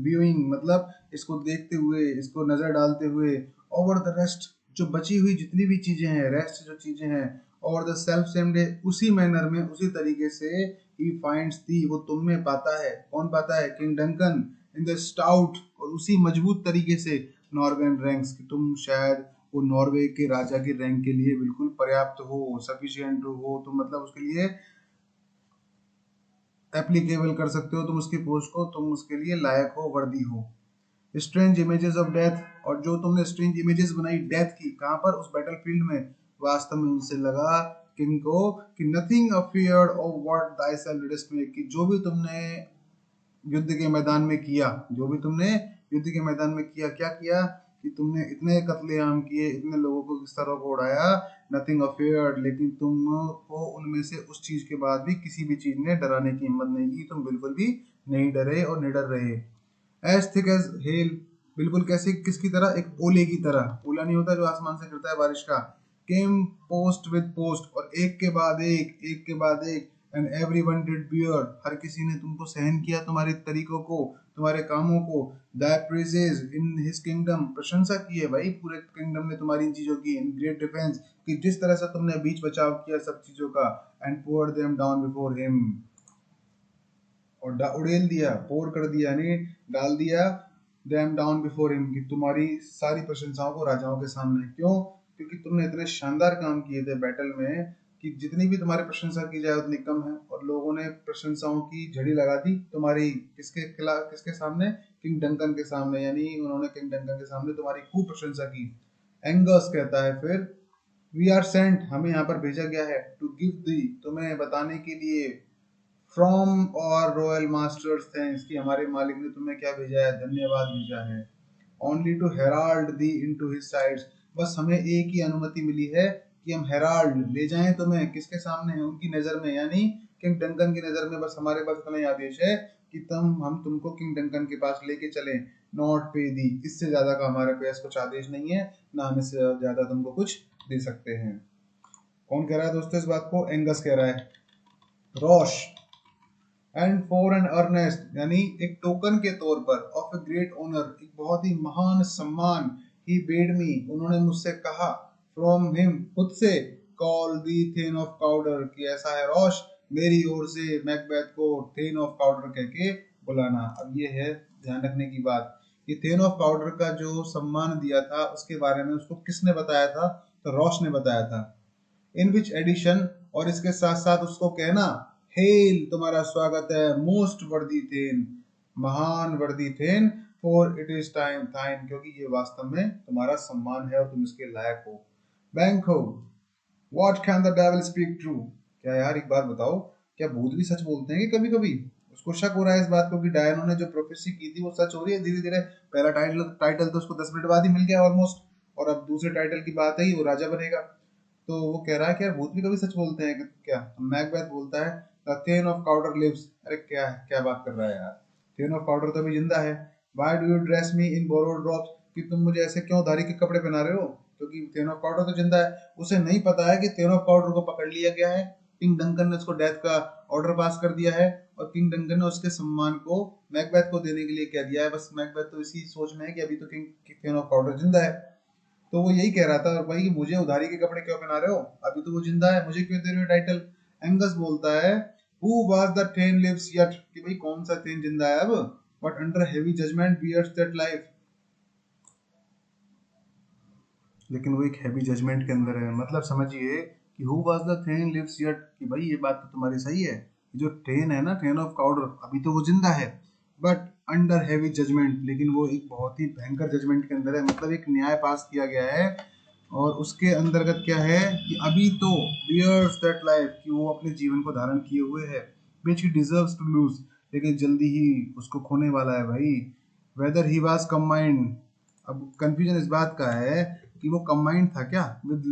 Speaker 1: व्यूइंग मतलब इसको देखते हुए, इसको नजर डालते हुए, ओवर द रेस्ट, जो बची हुई जितनी भी चीजें हैं, रेस्ट जो चीजें हैं, over the self same day, उसी मैनर में, उसी तरीके से ही फाइंड्स दी, वो तुम में पाता है, कौन पाता है, king Duncan, in the stout, और उसी मजबूत तरीके से नॉर्वेन रैंक्स, कि तुम शायद वो नॉर्वे के राजा की रैंक के लिए बिल्कुल पर्याप्त हो, सफिशिएंट हो, तो मतलब उसके लिए एप्लीकेबल कर सकते हो तुम उसकी पोस्ट को, तुम उसके लिए लायक हो, वर्दी हो। स्ट्रेंज इमेजेस ऑफ डेथ, और जो तुमने स्ट्रेंज इमेजेस बनाई डेथ की, कहाँ पर, उस बैटलफील्ड में, वास्तव में उनसे लगा किंग को कि nothing afeard of what thyself didst make, कि जो भी तुमने युद्ध के मैदान में किया, जो भी तुमने युद्ध के मैदान में किया, क्या किया, कि तुमने इतने कत्लेआम किए, इतने लोगों को किस तरह को उड़ाया, नथिंग अफेयर्ड, लेकिन तुमको उनमें से उस चीज के बाद भी किसी भी चीज ने डराने की हिम्मत नहीं की, तुम बिल्कुल भी नहीं डरे और निडर रहे। एज थिक एज हेल, बिल्कुल कैसे, किसकी तरह, एक ओले की तरह, ओला नहीं होता जो आसमान से गिरता है बारिश का, केम पोस्ट विद पोस्ट, और एक के बाद एक, एक के बाद एक, एंड एवरीवन डिड बियर, हर किसी ने तुमको सहन किया, तुम्हारे तरीकों को, तुम्हारे कामों को। That praises in his kingdom, प्रशंसा की है भाई पूरे किंगडम ने तुम्हारी इन चीजों की। इन ग्रेट डिफेंस, कि जिस तरह से तुमने बीच बचाव किया सब चीजों का। And pour them down before him, और उड़ेल दिया, पोर कर दिया यानी डाल दिया, देम डाउन बिफोर हिम, कि तुम्हारी सारी प्रशंसाओं को राजाओं के सामने। क्यों? क्योंकि तुमने इतने शानदार काम किए थे बैटल में कि जितनी भी तुम्हारी प्रशंसा की जाए उतनी कम है। और लोगों ने प्रशंसाओं की झड़ी लगा दी तुम्हारी किसके खिलाफ, किसके सामने? किंग डंकन के सामने, यानी उन्होंने किंग डंकन के सामने तुम्हारी खूब प्रशंसा की। एंगस कहता है फिर, वी आर सेंट, हमें यहाँ पर भेजा गया है, टू गिव दी, तुम्हें बताने के लिए, फ्रॉम और रॉयल मास्टर्स थैंक्स, कि हमारे मालिक ने तुम्हें क्या भेजा है? धन्यवाद भेजा है। Only to herald thee into his sides, बस हमें एक ही अनुमति मिली है कि हम हेराल्ड ले जाएं तुम्हें किसके सामने? उनकी नजर में, यानी किंग डंकन की नजर में। बस हमारे पास इतना ही आदेश है कि हम तुमको किंग डंकन के पास लेके चलें। नॉट पे दी, इससे ज्यादा का हमारे पास कुछ आदेश नहीं है, ना हम इससे ज्यादा तुमको कुछ दे सकते हैं। कौन कह रहा है दोस्तों इस बात को? एंगस कह रहा है। रोश, एंड फॉर एन अर्नेस्ट, यानी एक टोकन के तौर पर, ऑफ ए ग्रेट ऑनर, एक बहुत ही महान सम्मान, ही बेड मी, उन्होंने मुझसे कहा, फ्रॉम हिम, खुद से, call thee thane of Cawdor, कि ऐसा है रोश, मेरी ओर से मैकबेथ को थेन ऑफ पाउडर कह के बुलाना। अब ये है ध्यान रखने की बात कि थेन ऑफ पाउडर का जो सम्मान दिया था उसके बारे में उसको किसने बताया था? तो रोश ने बताया था। इन विच एडिशन, और इसके साथ साथ उसको कहना, हेल, तुम्हारा स्वागत है, मोस्ट वर्दी थेन, महान worthy thane, for it is time thine, क्योंकि ये वास्तव में तुम्हारा सम्मान है और तुम इसके लायक हो। बैंको, what can the devil speak true, क्या यार एक बात बताओ, क्या भूत भी सच बोलते हैं कि कभी कभी? उसको शक हो रहा है इस बात को कि डायना ने जो प्रोफेसी की थी वो सच हो रही है धीरे धीरे। पहला टाइटल टाइटल तो उसको 10 मिनट बाद ही मिल गया ऑलमोस्ट, और अब दूसरे टाइटल की बात है वो राजा बनेगा। तो वो कह रहा है कि यार भूत भी कभी सच बोलते हैं क्या? तो मैकबेथ बोलता है, the thane of Cawdor lives, अरे क्या क्या बात कर रहा है यार, थेन ऑफ पाउडर तो अभी जिंदा है। Why do you dress me in borrowed drops, कि तुम मुझे ऐसे क्यों उधारी के कपड़े पहना रहे हो? क्योंकि थेन ऑफ पाउडर तो जिंदा है। उसे नहीं पता है कि थेन ऑफ पाउडर को पकड़ लिया गया है, किंग डंकन ने उसको डेथ का ऑर्डर पास कर दिया है, और किंग डंकन ने उसके सम्मान को मैकबेथ को देने के लिए कह दिया है। बस मैकबेथ तो इसी सोच में है कि अभी तो किंग थेन ऑफ पाउडर जिंदा है। तो वो यही कह रहा था भाई कि मुझे उधारी के कपड़े क्यों पहना रहे हो, अभी तो वो जिंदा है, मुझे क्यों दे रहे हो टाइटल? एंगस बोलता है, who was the thane lives yet, कि भाई कौन सा थेन जिंदा है अब, but under heavy judgement bears that life, लेकिन वो एक हैवी जजमेंट के अंदर है। मतलब समझिए कि who was the thane lives yet, कि भाई ये बात तो तुम्हारी सही है, जो थेन है ना, थेन ऑफ पाउडर, अभी तो वो जिंदा है, बट अंडर हैवी जजमेंट, लेकिन वो एक बहुत ही भयंकर जजमेंट के अंदर है। मतलब एक न्याय पास किया गया है, और उसके अंतर्गत क्या है कि अभी तो बियर्स दैट लाइफ, कि वो अपने जीवन को धारण किए हुए है, विच ही डिजर्व्स टू लूज, लेकिन जल्दी ही उसको खोने वाला है भाई। वेदर ही वाज कंबाइंड, अब कंफ्यूजन इस बात का है कि वो कंबाइंड था क्या विद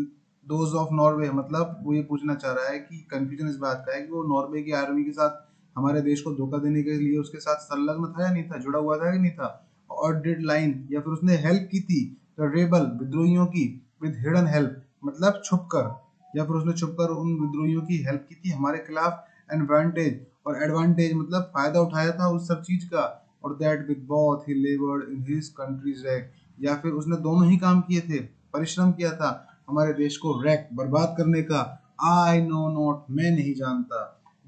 Speaker 1: दोज ऑफ नॉर्वे, मतलब वो ये पूछना चाह रहा है कि कंफ्यूजन इस बात का है कि वो नॉर्वे की आर्मी के साथ हमारे देश को धोखा देने के लिए उसके साथ संलग्न था या नहीं था, जुड़ा हुआ था या नहीं था, और डिड लाइन, या फिर उसने हेल्प की थी द रेबल, विद्रोहियों की, विद हिडन हेल्प, मतलब छुपकर, या फिर उसने छुपकर उन विद्रोहियों की हेल्प की थी हमारे खिलाफ, एडवांटेज, और एडवांटेज मतलब फायदा उठाया था उस सब चीज का, और that with both he लेबर्ड in his countries rack, या फिर उसने दोनों ही काम किए थे, परिश्रम किया था हमारे देश को रैक, बर्बाद करने का। आई नो नॉट, मैं नहीं जानता,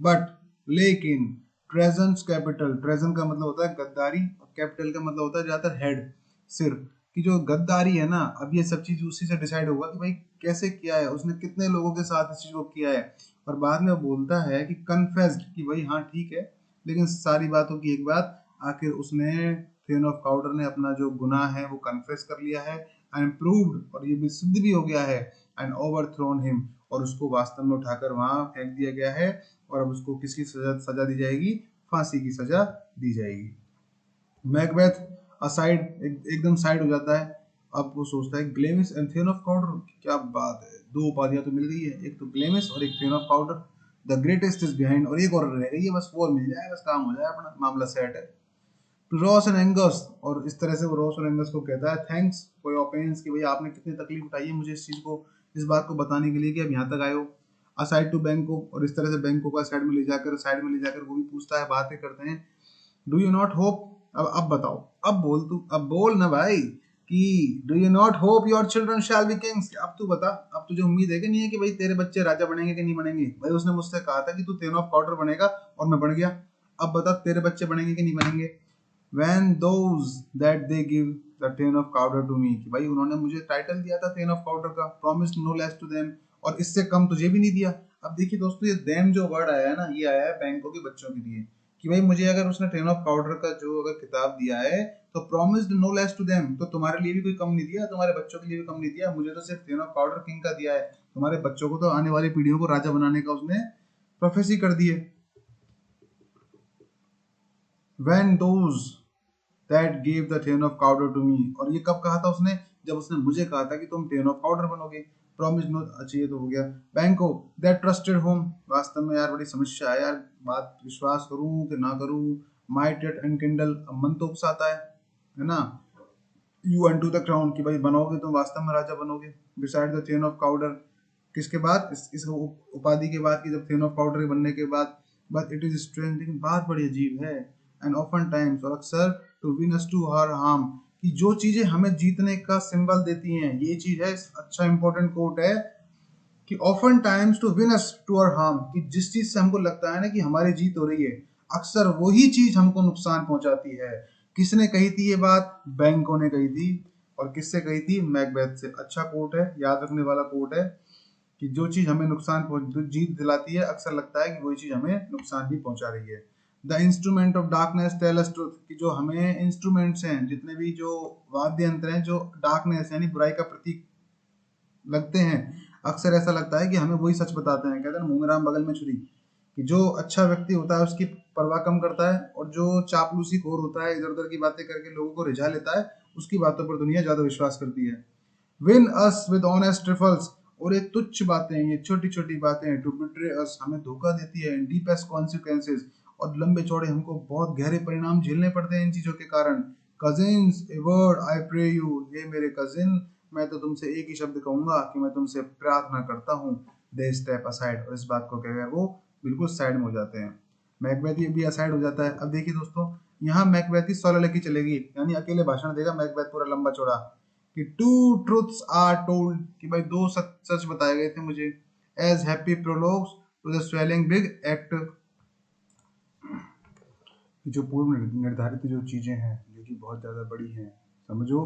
Speaker 1: बट, लेकिन, ट्रेजन्स कैपिटल, ट्रेजन का मतलब होता है गद्दारी, और कैपिटल का मतलब होता है ज्यादातर हेड, सिर, की जो गद्दारी है ना, अब ये सब चीज उसी से डिसाइड होगा कि भाई कैसे किया है उसने, कितने लोगों के साथ इस चीज को किया है। और बाद में वो बोलता है कि कन्फेस्ड, कि भाई हाँ ठीक है, लेकिन सारी बातों की एक बात, आखिर उसने, थेन ऑफ पाउडर ने अपना जो गुनाह है वो कन्फेस कर लिया है, एंड प्रूव्ड, और ये भी सिद्ध भी हो गया है, एंड ओवरथ्रोन हिम, और उसको वास्तव में उठाकर वहां फेंक दिया गया है, और अब उसको किसकी सजा सजा दी जाएगी? फांसी की सजा दी जाएगी। मैकबेथ असाइड, एकदम साइड हो जाता है। अब वो सोचता है ग्लेमिस एंड थेन ऑफ पाउडर, क्या बात है, दो उपाधियां तो मिल गई है, एक तो ग्लेमिस और एक thane of Cawdor, the greatest is behind, और एक और रह गई है बस, वो और मिल जाए बस, काम हो जाए, अपना मामला सेट है। टू रॉस एंड एंगस, और इस तरह से वो रॉस और एंगस को कहता है, थैंक्स फॉर योर पेन्स, कि भाई आपने कितनी तकलीफ उठाई है मुझे इस चीज को, इस बात को बताने के लिए कि अब यहाँ तक आए हो। असाइड टू बैंको, और इस तरह से बैंको को साइड में ले जाकर वो भी पूछता है, बातें करते हैं। डू यू नॉट होप, अब बताओ, अब बोल ना भाई, कि do you not hope your children shall be Kings. अब तू बता, अब तुझे उम्मीद है कि नहीं है कि भाई तेरे बच्चे राजा बनेंगे कि नहीं बनेंगे? भाई उसने मुझसे कहा था कि तू 10 ऑफ पाउडर बनेगा और मैं बन गया। अब बता तेरे बच्चे बनेंगे कि नहीं बनेंगे? when those that they give the 10 of powder to me, कि भाई उन्होंने मुझे टाइटल दिया था 10 of powder का, promised no less to them, और इससे कम तुझे भी नहीं दिया। अब देखिए दोस्तों, ये them जो वर्ड आया है ना, ये आया है बैंकों के बच्चों के लिए, कि भाई मुझे अगर उसने 10 of powder का जो अगर किताब दिया है तो promised no less to them, तो तुम्हारे लिए भी कोई कम नहीं दिया, तुम्हारे बच्चों के लिए भी कम नहीं दिया, मुझे तो सिर्फ 10 of powder किंग का दिया है, तुम्हारे बच्चों को तो आने वाली पीढ़ियों को राजा बनाने का उसने प्रोफेसी कर दी है। when those that gave the 10 of powder to me, और ये कब कहा था उसने? जब उसने मुझे कहा था कि तुम 10 of powder बनोगे। प्रॉमिस नो, अच्छा ये तो हो गया। बैंको दैट ट्रस्टेड होम, वास्तव में यार बड़ी समस्या है यार, बात विश्वास करूं कि ना करूं। माइट एट एंड किंडल, अब मन तो उकसाता है ना। यू अनटू द क्राउन, कि भाई बनोगे तुम वास्तव में राजा बनोगे। बिसाइड द 10 ऑफ पाउडर, किसके बाद? इस उपाधि के बाद, कि जब 10 ऑफ पाउडर बनने के बाद। बट इट इज स्ट्रेंज, लेकिन बात बड़ी अजीब है। एंड ऑफन टाइम्स, और अक्सर, to win us to her harm, कि जो चीजें हमें जीतने का सिंबल देती हैं, ये चीज है, अच्छा इंपॉर्टेंट कोट है, कि oftentimes to win us to our harm, कि जिस चीज से हमको लगता है ना कि हमारी जीत हो रही है, अक्सर वही चीज हमको नुकसान पहुंचाती है। किसने कही थी ये बात? बैंकों ने कही थी। और किससे कही थी? मैकबेथ से। अच्छा कोट है, याद रखने वाला कोट है, कि जो चीज हमें जीत दिलाती है, अक्सर लगता है कि वही चीज हमें नुकसान भी पहुंचा रही है। The instrument of darkness tell us truth, कि जो हमें इंस्ट्रूमेंट्स हैं, जितने भी जो वाद्य यंत्र हैं, जो डार्कनेस यानी बुराई का प्रतीक लगते हैं, अक्सर ऐसा लगता है कि हमें वही सच बताते हैं। कहते हैं मुंह में राम बगल में छुरी, कि जो अच्छा व्यक्ति होता है उसकी परवाह कम करता है, और जो चापलूसी खोर होता है, इधर उधर की बातें करके लोगों को रिझा लेता है, उसकी बातों पर दुनिया ज्यादा विश्वास करती है। Win us with honest trifles, और ये तुच्छ बातें, ये छोटी छोटी बातें, टू बिट्रे अस, हमें धोखा देती है। इन डीपेस्ट कॉन्सिक्वेंसेस, और लंबे चौड़े हमको बहुत गहरे परिणाम झेलने पड़ते हैं इन चीजों के कारण। Cousins a word I pray you, ये मेरे कजिन, मैं तो तुमसे एक ही शब्द कहूंगा कि मैं तुमसे प्रार्थना करता हूँ। दे स्टेप असाइड, और इस बात को कहकर वो बिल्कुल साइड में हो जाते हैं। मैकबेथ ये भी असाइड हो जाता है। अब देखिए दोस्तों, यहाँ मैकबेथ की सोलो लेके चलेगी, यानी अकेले भाषण देगा मैकबेथ पूरा लंबा चौड़ा, कि टू ट्रुथ्स आर टोल्ड, कि भाई दो सच सच बताए गए थे मुझे। As happy prologues to the swelling big act, जो पूर्व निर्धारित जो चीजें हैं, जो कि बहुत ज्यादा बड़ी हैं, समझो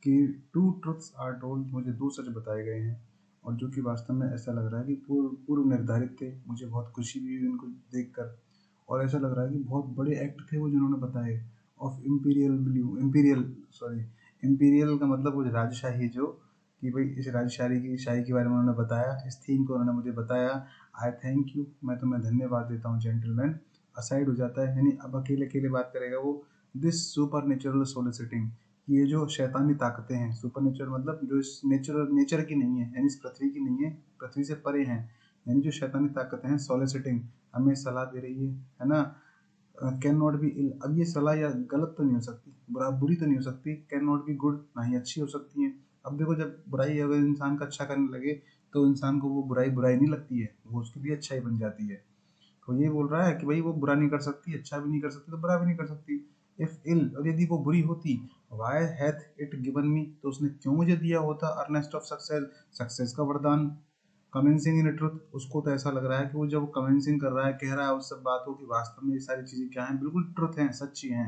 Speaker 1: कि टू ट्रुथ्स आर टोल्ड, मुझे दो सच बताए गए हैं, और जो कि वास्तव में ऐसा लग रहा है कि पूर्व निर्धारित थे। मुझे बहुत खुशी भी हुई उनको देखकर, और ऐसा लग रहा है कि बहुत बड़े एक्ट थे वो जिन्होंने बताए। ऑफ इम्पीरियल सॉरी, इम्पीरियल का मतलब वो राजशाही, जो कि भाई इस राजशाही की शाही के बारे में उन्होंने बताया, इस थीम को उन्होंने मुझे बताया। आई थैंक यू, मैं तुम्हें धन्यवाद देता हूँ जेंटलमैन। असाइड हो जाता है, यानी अब अकेले अकेले बात करेगा वो। दिस सुपर नेचुरल सोलिसिटिंग, ये जो शैतानी ताकतें हैं, सुपर नेचर मतलब जो इस नेचर की नहीं है, यानी इस पृथ्वी की नहीं है, पृथ्वी से परे हैं, यानी जो शैतानी ताकतें हैं, सोलिसिटिंग, हमें सलाह दे रही है ना। कैन नॉट बी इल, अब ये सलाह या गलत तो नहीं हो सकती, बुरी तो नहीं हो सकती। कैन नॉट बी गुड, ना ही अच्छी हो सकती है। अब देखो, जब बुराई अगर इंसान का अच्छा करने लगे, तो इंसान को वो बुराई बुराई नहीं लगती है, वो उसके लिए अच्छाई बन जाती है। तो ये बोल रहा है कि भाई वो बुरा नहीं कर सकती, अच्छा भी नहीं कर सकती, तो बुरा भी नहीं कर सकती। इफ इल, और यदि वो बुरी होती, why hath it given me, तो उसने क्यों मुझे दिया होता अर्नेस्ट ऑफ सक्सेस, सक्सेस का वरदान। कमेंसिंग इन ट्रुथ, उसको तो ऐसा लग रहा है कि वो जब कमेंसिंग कर रहा है, कह रहा है उस सब बातों की, वास्तव में ये सारी चीजें क्या हैं, बिल्कुल ट्रुथ हैं, सच्ची हैं।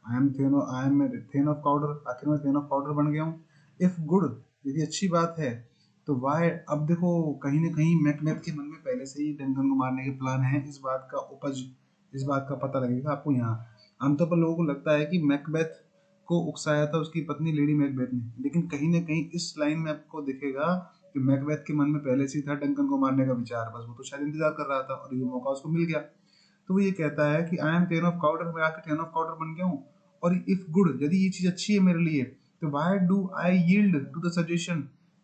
Speaker 1: I am thane of Cawdor, आखिर में थेन ऑफ पाउडर बन गया हूँ। इफ गुड, यदि अच्छी बात है, तो वाई, अब देखो कहीं ना कहीं मैकबेथ के मन में पहले से ही डंकन को मारने के प्लान है। इस बात का पता लगेगा आपको यहाँ। आमतौर पर लोगों को लगता है कि मैकबेथ को उकसाया था उसकी पत्नी लेडी मैकबेथ ने, लेकिन कहीं ना कहीं इस लाइन में आपको दिखेगा कि मैकबेथ के मन में पहले से ही था डंकन को मारने का विचार, बस वो तो शायद इंतजार कर रहा था, और ये मौका उसको मिल गया। तो वो ये कहता है कि I am ten of powder, मैं आके टेन ऑफ पाउडर बन गया हूँ। और इफ गुड, यदि ये चीज अच्छी है मेरे लिए, तो why do I yield to the suggestion,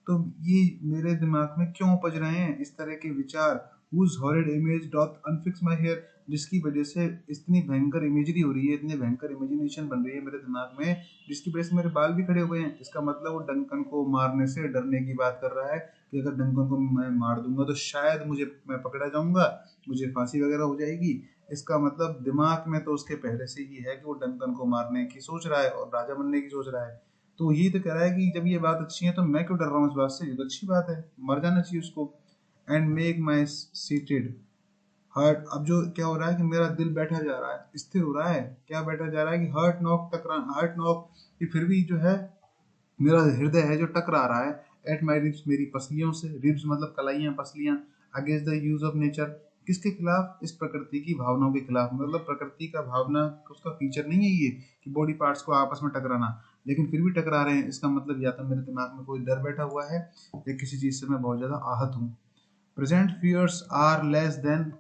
Speaker 1: तो ये मेरे दिमाग में क्यों उपज रहे हैं इस तरह के विचार। whose horrid image doth unfix my hair, जिसकी वजह से इतनी भयंकर इमेजरी हो रही है, इतनी भयंकर इमेजिनेशन बन रही है मेरे दिमाग में, जिसकी वजह से मेरे बाल भी खड़े हो गए हैं। इसका मतलब वो डंकन को मारने से डरने की बात कर रहा है कि अगर डंकन को मैं मार दूंगा तो शायद मैं पकड़ा जाऊंगा, मुझे फांसी वगैरह हो जाएगी। इसका मतलब दिमाग में तो उसके पहले से ही है कि वो डंकन को मारने की सोच रहा है और राजा बनने की सोच रहा है। तो यही तो कह रहा है कि जब ये बात अच्छी है तो मैं क्यों डर रहा हूँ इस बात से, ये तो अच्छी बात है, मर जाना चाहिए उसको। And make my seated heart, अब जो क्या हो रहा है कि मेरा दिल बैठा जा रहा है, स्थिर हो रहा है। क्या बैठा जा रहा है कि हार्ट नॉक, कि फिर भी जो है मेरा हृदय है जो टकरा रहा है एट माई रिब्स, मेरी पसलियों से। रिब्स मतलब कलाइयाँ, पसलियाँ। Against the use of nature, किसके खिलाफ, इस प्रकृति की भावनाओं के खिलाफ। मतलब प्रकृति का भावना उसका फीचर नहीं है ये कि बॉडी पार्ट्स को आपस में टकराना, लेकिन फिर भी टकरा रहे हैं। इसका मतलब या तो मेरे दिमाग में कोई डर बैठा हुआ है या किसी चीज से मैं बहुत ज्यादा आहत हूँ। Present fears are less than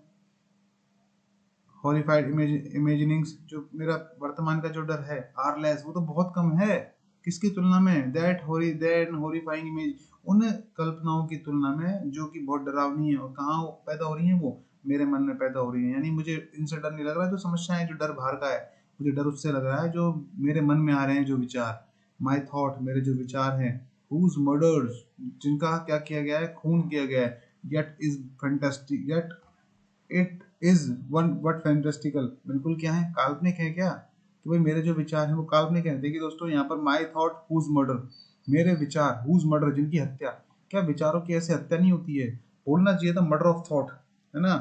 Speaker 1: horrified imaginings, जो मेरा वर्तमान का जो डर है, आर लेस, वो तो बहुत कम है। किसकी तुलना में, देन हॉरिफाइंग इमेज, उन कल्पनाओं की तुलना में जो कि बहुत डरावनी है। और कहाँ पैदा हो रही है वो, मेरे मन में पैदा हो रही है। यानी मुझे इनसे डर नहीं लग रहा है जो समस्या है, जो डर बाहर का है, मुझे डर उससे लग रहा है जो मेरे मन में आ रहे हैं, जो विचार, माई थॉट, मेरे जो विचार हैं, हुज मर्डर्स, जिनका क्या किया गया है, खून किया गया है, yet is fantastic, yet it is one what fantastical, बिल्कुल क्या है, काल्पनिक है क्या, कि भाई मेरे जो विचार हैं वो काल्पनिक है। देखिए दोस्तों, यहाँ पर माई थॉट हुज मर्डर, मेरे विचार, हुज मर्डर, जिनकी हत्या। क्या विचारों की ऐसे हत्या नहीं होती है, बोलना चाहिए था मर्डर ऑफ थॉट, है ना,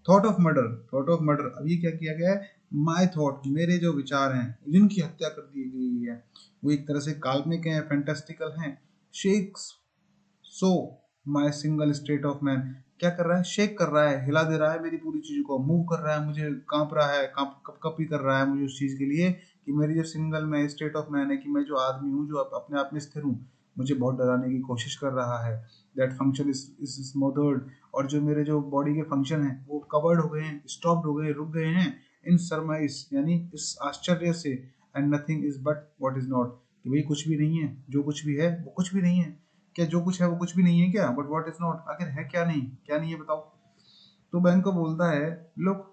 Speaker 1: thought of murder, thought of murder. अब ये क्या किया गया है, माई थॉट, मेरे जो विचार हैं जिनकी हत्या कर दी गई है, वो एक तरह से काल्पनिक है, फैंटास्टिकल हैं। Shakes so my single state of man, क्या कर रहा है, शेक कर रहा है, हिला दे रहा है मेरी पूरी चीजों को, मूव कर रहा है, मुझे कांप रहा है, कप कप ही कर रहा है मुझे उस चीज के लिए कि मेरी जो सिंगल मैं स्टेट ऑफ मैन है, कि मैं जो आदमी हूँ जो अपने आप में स्थिर हूँ, मुझे बहुत डराने की कोशिश कर रहा है। दैट फंक्शन इज स्मोथर्ड, और जो मेरे जो बॉडी के फंक्शन है वो कवर्ड हो गए हैं, स्टॉप्ड हो गए, रुक गए हैं, इन सरमाइज, यानी इस आश्चर्य से, and nothing is but what is not, कि भाई कुछ भी नहीं है, जो कुछ भी है वो कुछ भी नहीं है। क्या जो कुछ है वो कुछ भी नहीं है क्या, बट व्हाट इज नॉट, आखिर है क्या नहीं, क्या नहीं है बताओ। तो बैंक को बोलता है, look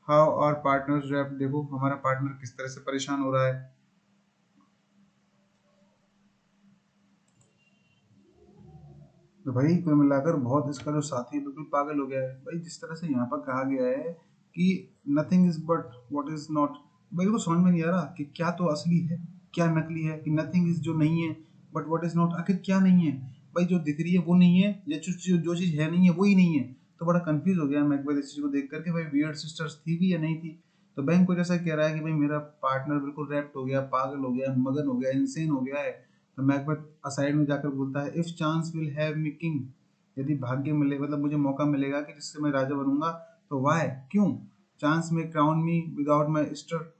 Speaker 1: how our partners rapt, देखो हमारा पार्टनर किस तरह से परेशान हो रहा है। तो भाई कुल मिलाकर बहुत, इसका जो साथी है बिल्कुल पागल हो गया है भाई। जिस तरह से यहाँ पर कहा गया है कि nothing is but what is not, भाई को समझ में नहीं आ रहा कि क्या तो असली है, क्या नकली है। कि नथिंग इज जो नहीं है, बट व्हाट इज नॉट, आखिर क्या नहीं है। भाई जो दिख रही है वो नहीं है, या जो चीज है नहीं है वही नहीं है। तो बड़ा कंफ्यूज हो गया मैकबेथ इस चीज को देख करके, भाई वियर्ड सिस्टर्स थी भी या नहीं थी। तो बैंक को जैसा कह रहा है कि भाई मेरा पार्टनर बिल्कुल रैप्ट हो गया, पागल हो गया, मगन हो गया, इंसेन हो गया है। तो मैकबेथ असाइड में जाकर बोलता है, if chance will have me king, यदि भाग्य मिले, मतलब मुझे मौका मिलेगा कि जिससे मैं राजा बनूंगा, तो वाई, क्यों, chance may crown me without my stir,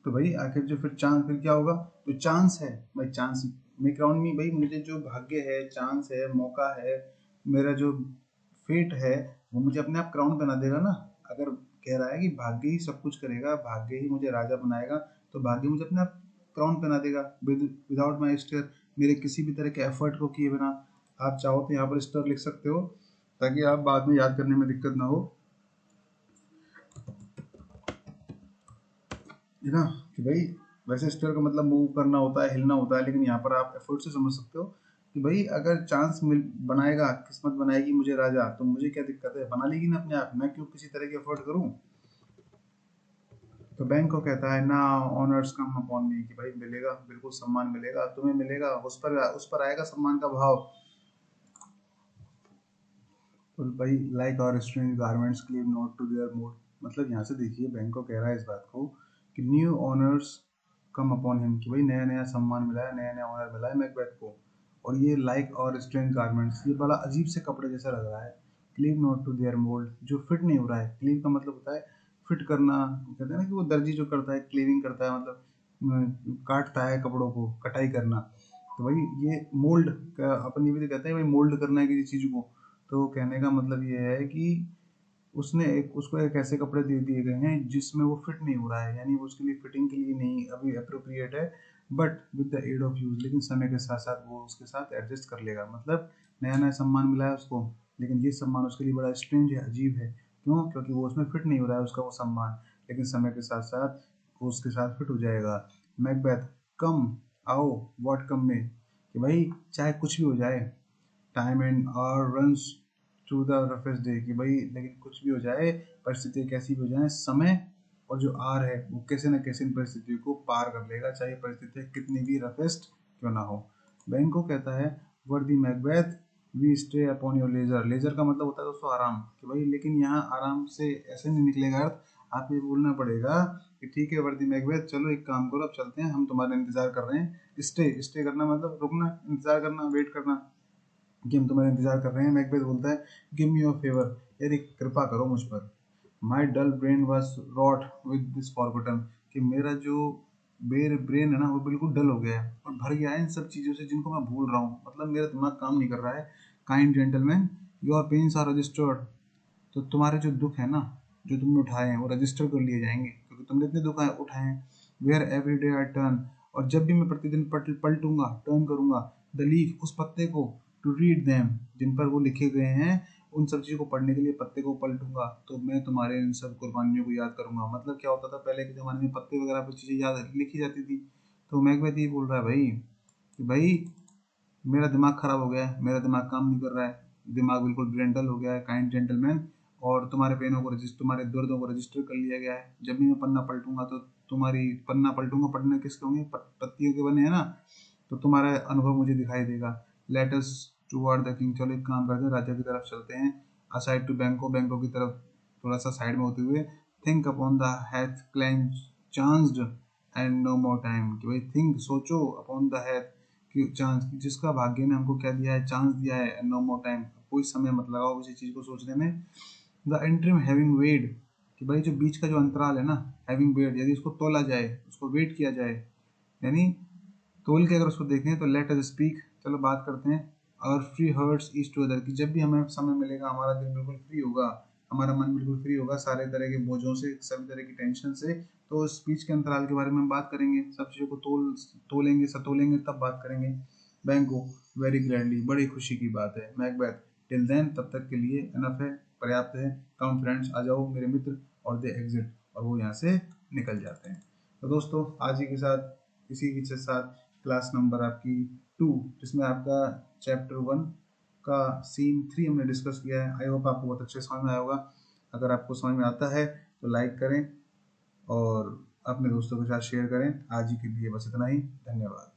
Speaker 1: तो भाई आखिर जो फिर चांस, फिर क्या होगा, जो चांस है भाई, चांस में क्राउन मी, भाई मुझे जो भाग्य है, चांस है, मौका है, मेरा जो फेट है, वो मुझे अपने आप क्राउन बना देगा ना। अगर कह रहा है कि भाग्य ही सब कुछ करेगा, भाग्य ही मुझे राजा बनाएगा, तो भाग्य मुझे अपने आप क्राउन बना देगा विदाउट माई स्टर, मेरे किसी भी तरह के एफर्ट को किए बिना। आप चाहो तो यहाँ पर स्टर लिख सकते हो ताकि आप बाद में याद करने में दिक्कत ना हो, है ना। कि भाई वैसे स्टेयर का मतलब मूव करना होता है, हिलना होता है, लेकिन यहाँ पर आप एफर्ट से समझ सकते हो कि भाई अगर चांस मिल बनाएगा, किस्मत बनाएगी मुझे राजा, तो मुझे क्या दिक्कत है, बना लेगी ना अपने आप, मैं क्यों किसी तरह की एफर्ट करूँ। तो बैंक को कहता है, ना ऑनर्स कम अपॉन मी, कि भाई मिलेगा, बिल्कुल सम्मान मिलेगा, तुम्हें मिलेगा, उस पर आएगा सम्मान का भाव। तो भाई like our strange garments cleave not to their mould, मतलब यहाँ से देखिए बैंक को कह रहा है इस बात को कि new honours come upon him, कि भाई नया नया सम्मान मिला है, नया नया ऑनर मिला है मैकबेथ को। और ये लाइक और स्ट्रेंज गारमेंट्स, ये बड़ा अजीब से कपड़े जैसा लग रहा है। Cleave not to their mould, जो फिट नहीं हो रहा है। क्लीव का मतलब होता है फिट करना, कहते हैं ना कि वो दर्जी जो करता है, क्लीविंग करता है, मतलब काटता है कपड़ों को, कटाई करना। तो भाई ये मोल्ड का अपन ये भी तो कहते हैं भाई, मोल्ड करना है किसी चीज को। तो कहने का मतलब ये है कि उसको एक ऐसे कपड़े दे दिए गए हैं जिसमें वो फिट नहीं हो रहा है, यानी वो उसके लिए फिटिंग के लिए नहीं अभी अप्रोप्रिएट है, but with the aid of use, लेकिन समय के साथ साथ वो उसके साथ एडजस्ट कर लेगा। मतलब नया नया सम्मान मिला है उसको, लेकिन ये सम्मान उसके लिए बड़ा स्ट्रेंज है, अजीब है। क्यों? क्योंकि वो उसमें फिट नहीं हो रहा है उसका वो सम्मान, लेकिन समय के साथ साथ वो उसके साथ फिट हो जाएगा। मैकबेथ, कम, आओ, व्हाट कम में, कि भाई चाहे कुछ भी हो जाए, time and hour runs through the roughest day, कि भाई लेकिन कुछ भी हो जाए, परिस्थितियाँ कैसी भी हो जाए, समय और जो आर है वो कैसे न कैसे इन परिस्थितियों को पार कर लेगा, चाहे परिस्थितियाँ कितनी भी रफेस्ट क्यों ना हो। बैंको कहता है, worthy Macbeth, we stay upon your leisure. Leisure का मतलब होता है दोस्तों आराम, कि भाई लेकिन यहाँ आराम से ऐसे नहीं निकलेगा अर्थ, आपको ये बोलना पड़ेगा कि ठीक है वर्दी मैकबेथ, चलो एक काम करो, अब चलते हैं, हम तुम्हारा इंतजार कर रहे हैं। स्टे करना मतलब रुकना, इंतजार करना, वेट करना, कि हम तुम्हारा इंतजार कर रहे हैं। मैकबेथ बोलता है, गिव मी योर फेवर, यानी कृपा करो मुझ पर। My dull brain was wrought with this forgotten, कि मेरा जो ब्रेन है ना वो बिल्कुल डल हो गया है और भर गया है इन सब चीज़ों से जिनको मैं भूल रहा हूँ, मतलब मेरा दिमाग काम नहीं कर रहा है। Kind gentlemen, your pains are registered, तो तुम्हारे जो दुख है ना, जो तुमने उठाए हैं वो रजिस्टर कर लिए जाएंगे, क्योंकि तुमने इतने दुख उठाए हैं। Where every day I turn, और जब भी मैं प्रतिदिन पलटूंगा, टर्न करूंगा, द लीफ, उस पत्ते को, टू रीड देम, जिन पर वो लिखे गए हैं, उन सब चीज़ों को पढ़ने के लिए पत्ते को पलटूंगा, तो मैं तुम्हारे इन सब कुर्बानियों को याद करूंगा। मतलब क्या होता था पहले के ज़माने में, पत्ते वगैरह पर चीज़ें याद लिखी जाती थी। तो मैकबेथ ये बोल रहा है भाई कि भाई मेरा दिमाग खराब हो गया है, मेरा दिमाग काम नहीं कर रहा है, दिमाग बिल्कुल ब्रेंडल हो गया है काइंड जेंटलमैन, और तुम्हारे पेनों को रजिस्टर, तुम्हारे दर्दों को रजिस्टर कर लिया गया है। जब भी मैं पन्ना पलटूंगा तो तुम्हारी, पन्ना पलटूंगा, पढ़ने किसके होंगे, पत्तियों के बने हैं ना, तो तुम्हारा अनुभव मुझे दिखाई देगा। Let us toward the king, चलो एक काम करते हैं, राजा की तरफ चलते हैं। असाइड टू बैंको, बैंको की तरफ थोड़ा सा साइड में होते हुए। Think upon the hath cleanse chanced and no more time, कि भाई थिंक, सोचो, अपॉन द हैथ, कि चांस, जिसका भाग्य ने हमको क्या दिया है, चांस दिया है, एंड नो मोर टाइम, कोई समय मत लगाओ किसी चीज़ को सोचने में। द इंटरिम हैविंग वेड, कि भाई जो बीच का जो अंतराल है ना, हैविंग वेड, यदि उसको तोला जाए, उसको वेट किया जाए, यानी तोल के अगर उसको देखें, तो लेट अस स्पीक, चलो बात करते हैं। और free hearts each to other, कि जब भी हमें समय मिलेगा, हमारा दिल बिल्कुल फ्री होगा, हमारा मन बिल्कुल फ्री होगा सारे तरह के बोझों से, सभी तरह की टेंशन से, तो स्पीच के अंतराल के बारे में हम बात करेंगे, सब चीज़ों को तोलेंगे, सतोलेंगे, तब बात करेंगे। बैंको, वेरी ग्लैडली, बड़ी खुशी की बात है। मैकबेथ, टिल देन, तब तक के लिए, इनफ है, पर्याप्त है, कम फ्रेंड्स, आ जाओ मेरे मित्र, और दे एग्जिट, और वो यहाँ से निकल जाते हैं। तो दोस्तों आज ही के साथ, इसी के साथ क्लास नंबर आपकी 2, जिसमें आपका चैप्टर 1 का सीन 3 हमने डिस्कस किया है। आई होप आपको बहुत अच्छे समझ में आया होगा। अगर आपको समझ में आता है तो लाइक करें और अपने दोस्तों के साथ शेयर करें। आज ही के लिए बस इतना ही, धन्यवाद।